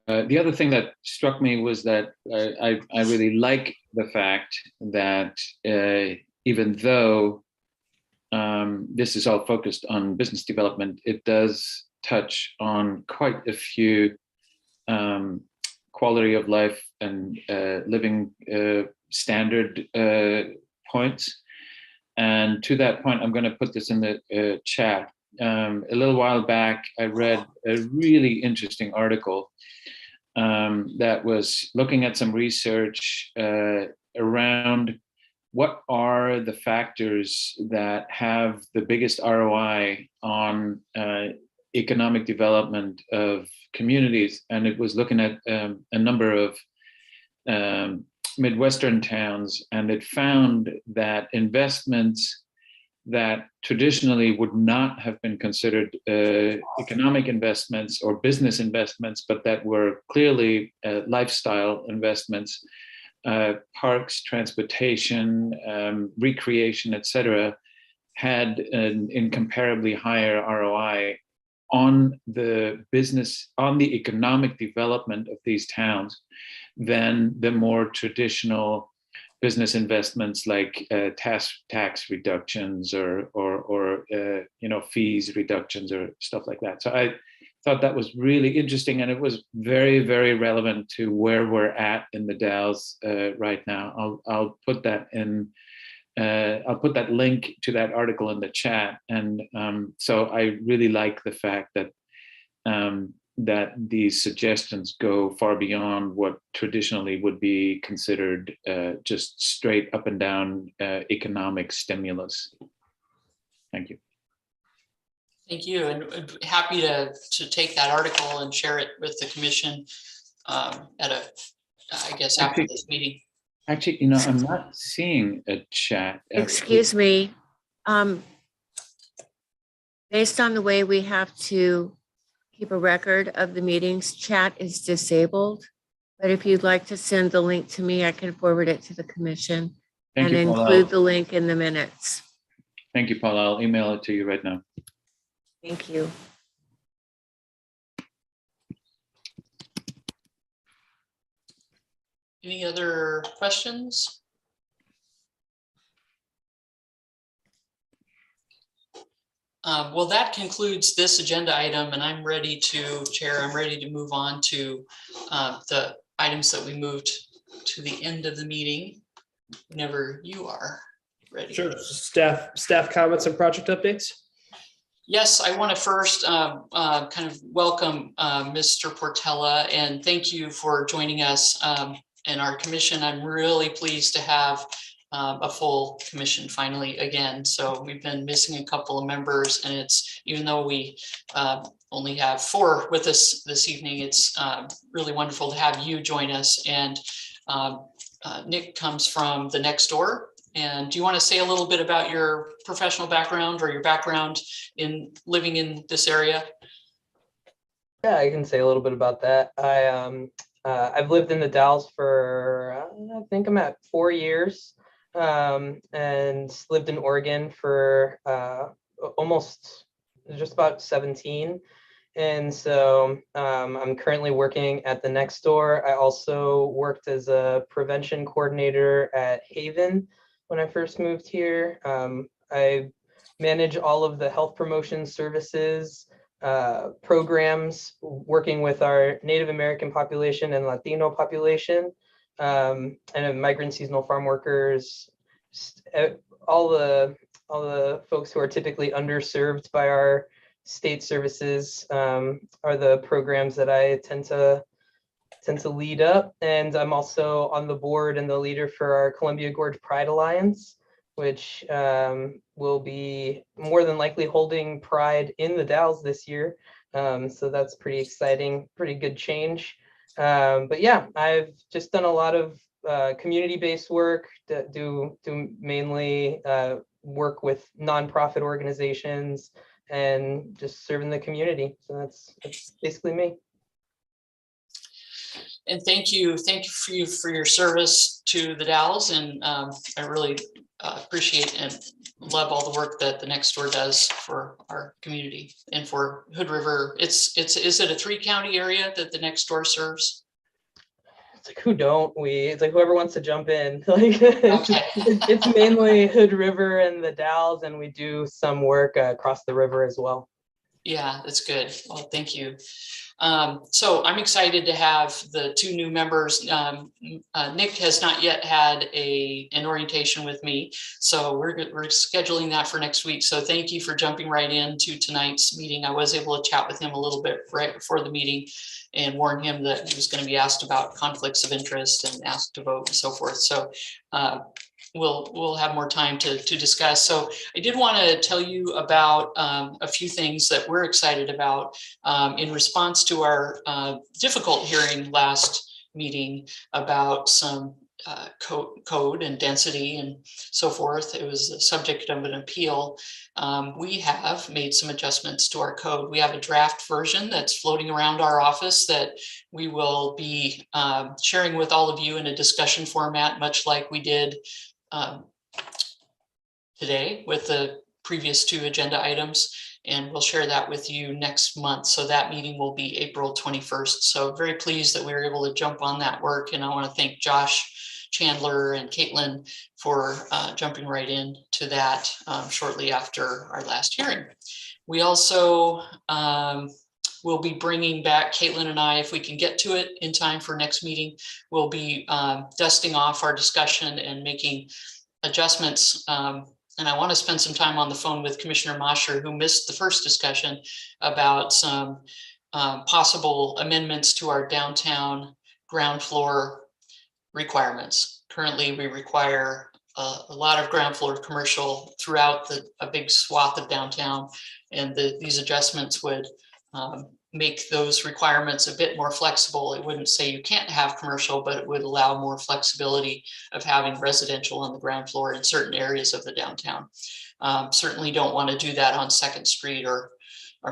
other thing that struck me was that I really like the fact that even though this is all focused on business development, it does touch on quite a few quality of life and living standard points. And to that point, I'm going to put this in the chat. A little while back, I read a really interesting article that was looking at some research around what are the factors that have the biggest ROI on economic development of communities. And it was looking at a number of Midwestern towns, and it found that investments that traditionally would not have been considered economic investments or business investments, but that were clearly lifestyle investments, parks, transportation, recreation, etc., had an incomparably higher ROI on the economic development of these towns than the more traditional business investments like tax reductions or fees reductions or stuff like that. So thought that was really interesting, and it was very, very relevant to where we're at in the Dalles right now. I'll put that in. I'll put that link to that article in the chat, and so I really like the fact that that these suggestions go far beyond what traditionally would be considered just straight up and down economic stimulus. Thank you. Thank you, and happy to take that article and share it with the commission at I guess after this meeting. Actually, you know, I'm not seeing a chat. Excuse me. Based on the way we have to keep a record of the meetings, chat is disabled. But if you'd like to send the link to me, I can forward it to the commission and include the link in the minutes. Thank you, Paula. I'll email it to you right now. Thank you. Any other questions? Well, that concludes this agenda item, and I'm ready to, Chair, I'm ready to move on to the items that we moved to the end of the meeting, whenever you are ready. Sure. Staff comments and project updates. Yes, I want to first kind of welcome Mr. Portella and thank you for joining us in our commission. I'm really pleased to have a full commission finally again. So we've been missing a couple of members, and it's, even though we only have 4 with us this evening, it's really wonderful to have you join us. And Nick comes from the Next Door. And do you want to say a little bit about your professional background or your background in living in this area? Yeah, I can say a little bit about that. I've lived in the Dalles for, I think I'm at 4 years, and lived in Oregon for almost just about 17. And so I'm currently working at the Next Door. I also worked as a prevention coordinator at Haven when I first moved here. I manage all of the health promotion services, programs, working with our Native American population and Latino population, and migrant seasonal farm workers, all the folks who are typically underserved by our state services are the programs that I tend to lead up. And I'm also on the board and the leader for our Columbia Gorge Pride Alliance, which will be more than likely holding Pride in the Dalles this year. So that's pretty exciting, pretty good change. But yeah, I've just done a lot of community-based work, do mainly work with nonprofit organizations and just serving the community. So that's basically me. And thank you for your service to the Dalles, and I really appreciate and love all the work that the Next Door does for our community and for Hood River. Is it a 3-county area that the Next Door serves? It's like, who don't we? It's like whoever wants to jump in. Like, okay. It's mainly Hood River and the Dalles, and we do some work across the river as well. Yeah, that's good. Well, thank you. So I'm excited to have the 2 new members. Nick has not yet had an orientation with me, so we're scheduling that for next week. So thank you for jumping right into tonight's meeting. I was able to chat with him a little bit right before the meeting and warn him that he was going to be asked about conflicts of interest and asked to vote and so forth. So we'll have more time to discuss. So I did want to tell you about a few things that we're excited about in response to our difficult hearing last meeting about some code and density and so forth. It was the subject of an appeal. We have made some adjustments to our code. We have a draft version that's floating around our office that we will be sharing with all of you in a discussion format, much like we did today with the previous 2 agenda items, and we'll share that with you next month. So that meeting will be April 21st. So very pleased that we were able to jump on that work, and I want to thank Josh Chandler and Caitlin for jumping right in to that shortly after our last hearing. We also we'll be bringing back, Caitlin and I, if we can get to it in time for next meeting, we'll be dusting off our discussion and making adjustments. And I want to spend some time on the phone with Commissioner Mosher, who missed the first discussion about some possible amendments to our downtown ground floor requirements. Currently, we require a lot of ground floor commercial throughout a big swath of downtown, and these adjustments would make those requirements a bit more flexible. It wouldn't say you can't have commercial, but it would allow more flexibility of having residential on the ground floor in certain areas of the downtown. Certainly don't want to do that on 2nd Street or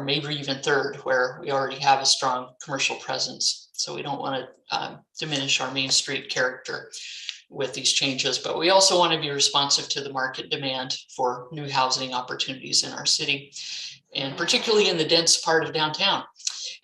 maybe even 3rd, where we already have a strong commercial presence. So we don't want to diminish our Main Street character with these changes, but we also want to be responsive to the market demand for new housing opportunities in our city, and particularly in the dense part of downtown.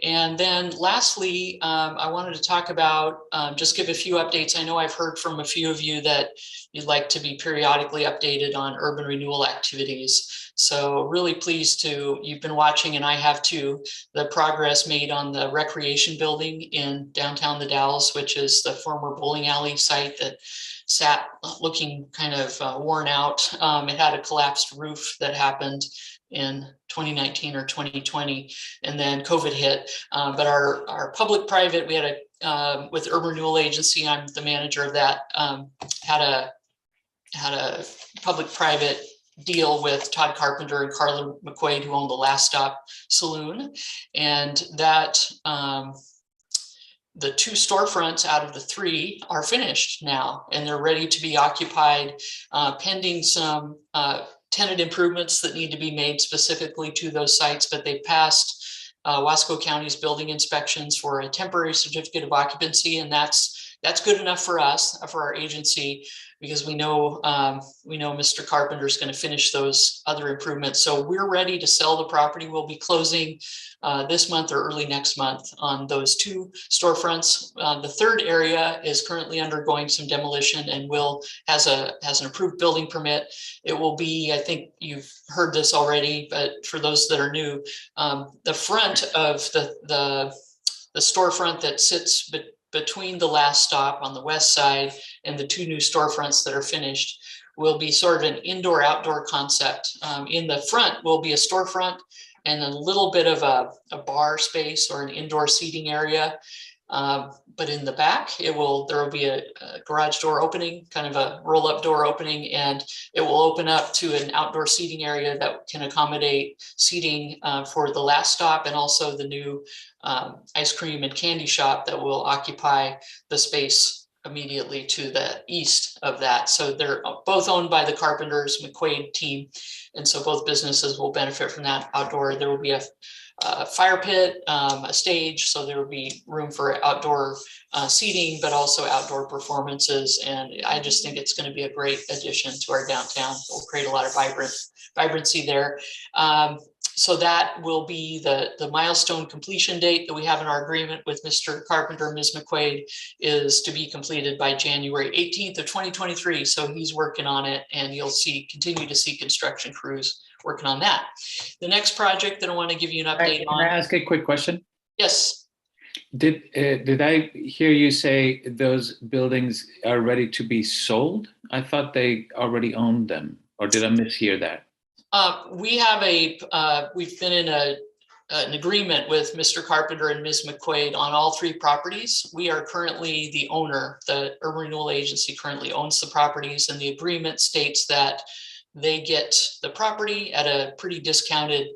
And then lastly, I wanted to talk about, just give a few updates. I know I've heard from a few of you that you'd like to be periodically updated on urban renewal activities. So really pleased you've been watching, and I have too, the progress made on the recreation building in downtown The Dalles, which is the former bowling alley site that sat looking kind of worn out. It had a collapsed roof that happened in 2019 or 2020, and then COVID hit. But our public-private, we had with Urban Renewal Agency, I'm the manager of that, had a public-private deal with Todd Carpenter and Carla McQuaid, who owned the Last Stop Saloon, and that the 2 storefronts out of the 3 are finished now, and they're ready to be occupied, pending some tenant improvements that need to be made specifically to those sites, but they passed Wasco County's building inspections for a temporary certificate of occupancy, and that's good enough for us, for our agency, because we know Mr. Carpenter is going to finish those other improvements. So we're ready to sell the property. We'll be closing this month or early next month on those 2 storefronts. The 3rd area is currently undergoing some demolition and has an approved building permit. It will be, I think you've heard this already, but for those that are new, the front of the storefront that sits between the Last Stop on the west side and the 2 new storefronts that are finished will be sort of an indoor-outdoor concept. In the front will be a storefront and a little bit of a bar space or an indoor seating area. But in the back, there will be a garage door opening, kind of a roll-up door opening, and it will open up to an outdoor seating area that can accommodate seating for the Last Stop, and also the new ice cream and candy shop that will occupy the space immediately to the east of that. So they're both owned by the Carpenters McQuaid team, and so both businesses will benefit from that outdoor. There will be a fire pit, a stage, so there will be room for outdoor seating, but also outdoor performances. And I just think it's going to be a great addition to our downtown. It'll create a lot of vibrancy there. So that will be the milestone completion date that we have in our agreement with Mr. Carpenter. Ms. McQuaid is to be completed by January 18th of 2023. So he's working on it, and you'll continue to see construction crews working on that. The next project that I want to give you an update on. Can I ask a quick question? Yes. Did I hear you say those buildings are ready to be sold? I thought they already owned them, or did I mishear that? We've been in an agreement with Mr. Carpenter and Ms. McQuaid on all 3 properties. We are currently the owner. The Urban Renewal Agency currently owns the properties, and the agreement states that they get the property at a pretty discounted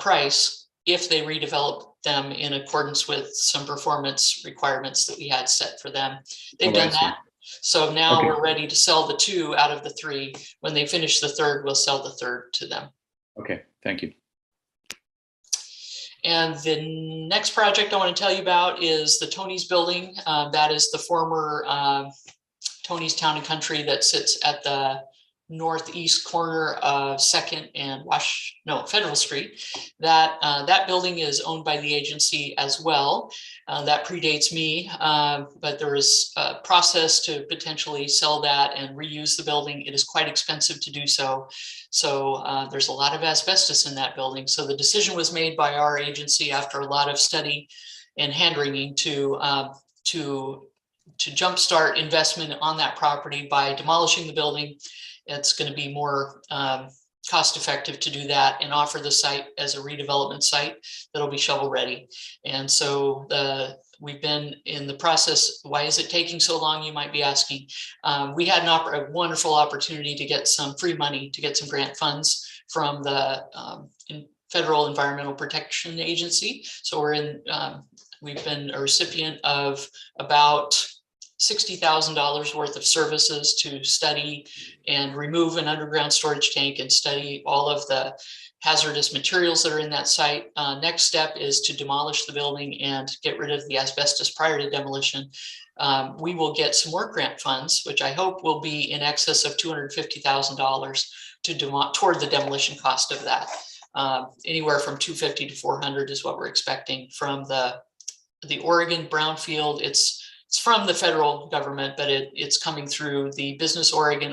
price if they redevelop them in accordance with some performance requirements that we had set for them. They've done that. So now we're ready to sell the 2 out of the 3. When they finish the 3rd, we'll sell the 3rd to them. Okay, thank you. And the next project I want to tell you about is the Tony's building. That is the former Tony's Town and Country that sits at the northeast corner of Second and Federal Street. That building is owned by the agency as well. That predates me, but there is a process to potentially sell that and reuse the building. It is quite expensive to do so. So there's a lot of asbestos in that building. So the decision was made by our agency after a lot of study and hand-wringing to jumpstart investment on that property by demolishing the building. It's going to be more cost effective to do that and offer the site as a redevelopment site that'll be shovel ready. And so we've been in the process. Why is it taking so long, you might be asking? We had a wonderful opportunity to get some free money, to get some grant funds from the Federal Environmental Protection Agency. So we've been a recipient of about $60,000 worth of services to study and remove an underground storage tank and study all of the hazardous materials that are in that site. Next step is to demolish the building and get rid of the asbestos prior to demolition. We will get some more grant funds, which I hope will be in excess of $250,000 toward the demolition cost of that. Anywhere from $250 to $400 is what we're expecting from the Oregon brownfield. It's from the federal government, but it's coming through the Business Oregon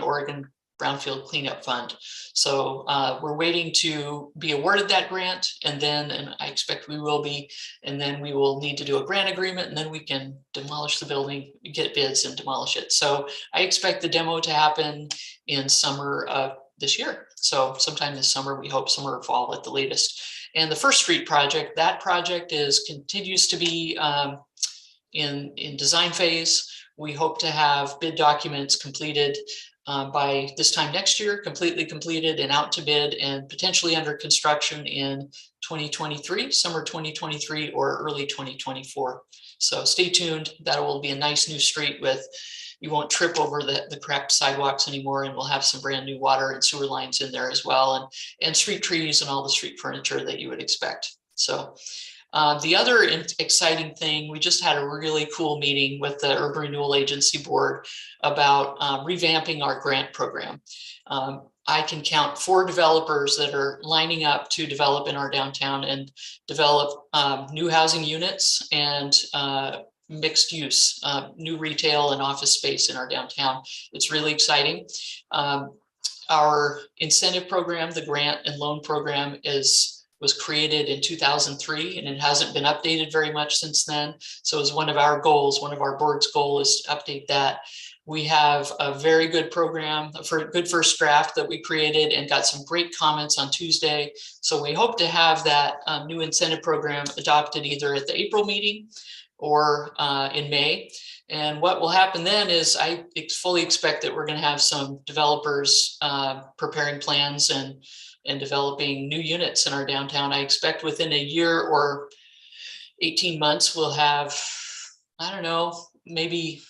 Brownfield Cleanup Fund. So we're waiting to be awarded that grant, and I expect we will be, and then we will need to do a grant agreement, and then we can demolish the building, get bids and demolish it. So I expect the demo to happen in summer of this year. So sometime this summer, we hope summer or fall at the latest. And the First Street project, that project continues to be in design phase. We hope to have bid documents completed by this time next year, completely completed and out to bid and potentially under construction in 2023, summer 2023 or early 2024. So stay tuned. That will be a nice new street you won't trip over the cracked sidewalks anymore, and we'll have some brand new water and sewer lines in there as well, and street trees and all the street furniture that you would expect. So the other exciting thing, we just had a really cool meeting with the Urban Renewal Agency Board about revamping our grant program. I can count 4 developers that are lining up to develop in our downtown and develop new housing units and mixed use, new retail and office space in our downtown. It's really exciting. Our incentive program, the grant and loan program, was created in 2003, and it hasn't been updated very much since then. So it's one of our goals, one of our board's goals is to update that. We have a very good program, a good first draft that we created and got some great comments on Tuesday. So we hope to have that new incentive program adopted either at the April meeting or in May. And what will happen then is I fully expect that we're going to have some developers preparing plans and developing new units in our downtown. I expect within a year or 18 months, we'll have, I don't know, maybe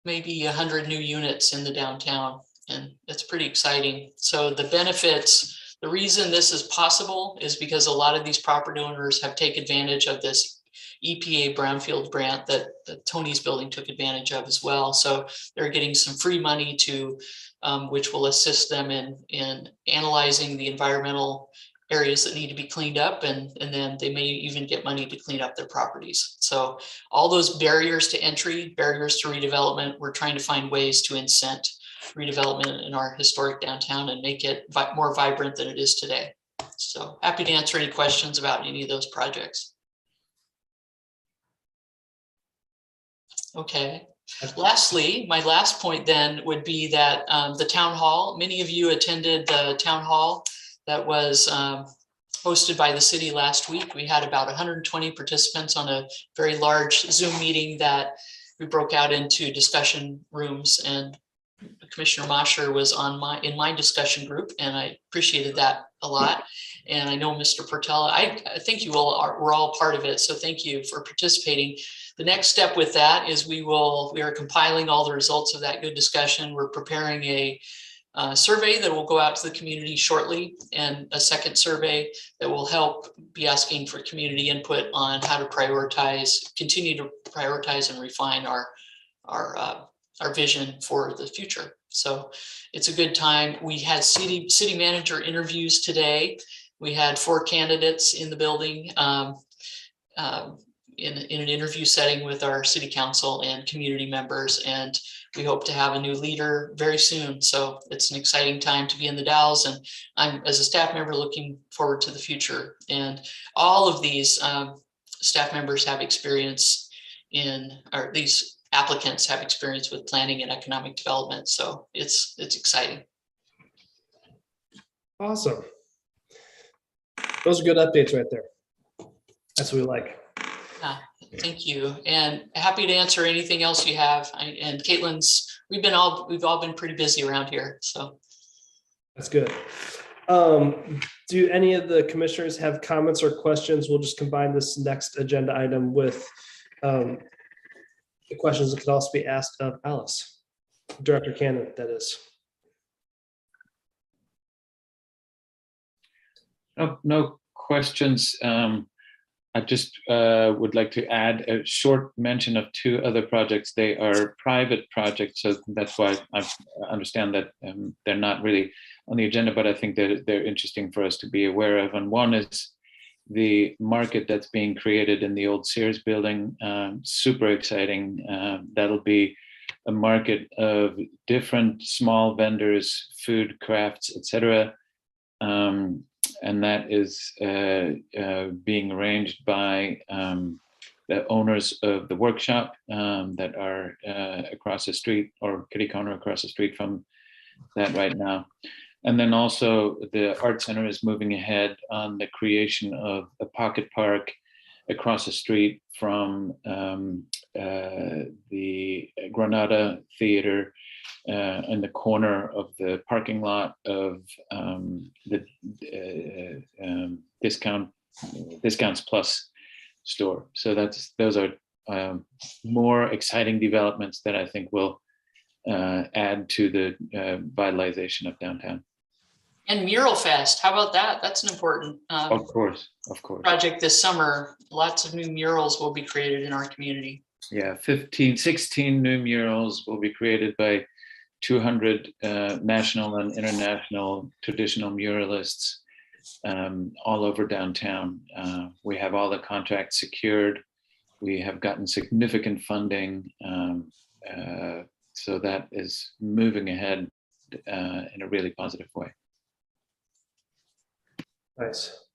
100 new units in the downtown. And it's pretty exciting. So the benefits, the reason this is possible is because a lot of these property owners have taken advantage of this EPA brownfield grant that Tony's building took advantage of as well. So they're getting some free money which will assist them in analyzing the environmental areas that need to be cleaned up, and then they may even get money to clean up their properties. So all those barriers to entry, barriers to redevelopment, we're trying to find ways to incent redevelopment in our historic downtown and make it more vibrant than it is today. So happy to answer any questions about any of those projects. Okay. Lastly, my last point then would be that the town hall, many of you attended the town hall that was hosted by the city last week. We had about 120 participants on a very large Zoom meeting that we broke out into discussion rooms, and Commissioner Mosher was in my discussion group, and I appreciated that a lot. And I know Mr. Portella, I think you all were all part of it, so thank you for participating. The next step with that is we are compiling all the results of that good discussion. We're preparing a survey that will go out to the community shortly, and a second survey that will help be asking for community input on how to continue to prioritize and refine our vision for the future. So it's a good time. We had city manager interviews today. We had 4 candidates in the building in an interview setting with our city council and community members. And we hope to have a new leader very soon. So it's an exciting time to be in the Dalles, and I'm, as a staff member, looking forward to the future. And all of these staff members have experience or these applicants have experience with planning and economic development. So it's exciting. Awesome. Those are good updates right there. That's what we like. Thank you, and happy to answer anything else you have. And Caitlin's, we've all been pretty busy around here, so. That's good. Do any of the commissioners have comments or questions? We'll just combine this next agenda item with the questions that could also be asked of Alice, Director Cannon, that is. No questions. I just would like to add a short mention of 2 other projects. They are private projects, so that's why I understand that they're not really on the agenda, but I think that they're interesting for us to be aware of. And one is the market that's being created in the old Sears building. Super exciting. That'll be a market of different small vendors, food, crafts, etc. And that is being arranged by the owners of the workshop that are across the street, or kitty corner across the street from that right now. And then also the Art Center is moving ahead on the creation of a pocket park across the street from the Granada Theater, in the corner of the parking lot of the Discounts Plus store. So those are more exciting developments that I think will add to the vitalization of downtown. And Mural Fest, how about that? That's an important Of course. project this summer. Lots of new murals will be created in our community. Yeah, 16 new murals will be created by 200 national and international traditional muralists all over downtown. We have all the contracts secured. We have gotten significant funding. So that is moving ahead in a really positive way. Nice.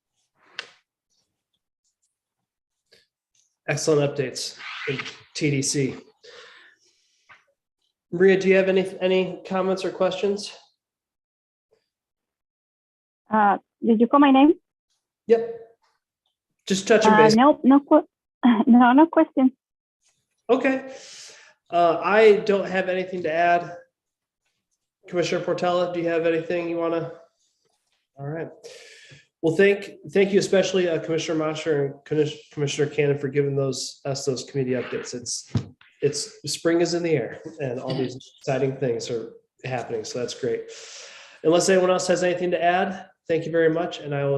Excellent updates in TDC. Maria, do you have any comments or questions? Did you call my name? Yep. Just touching base. No question. Okay. I don't have anything to add. Commissioner Portela, do you have anything you want to? All right. Well, thank you, especially Commissioner Mosher and Commissioner Cannon for giving us those committee updates. It's spring is in the air and all these exciting things are happening. So that's great. Unless anyone else has anything to add, thank you very much. And I will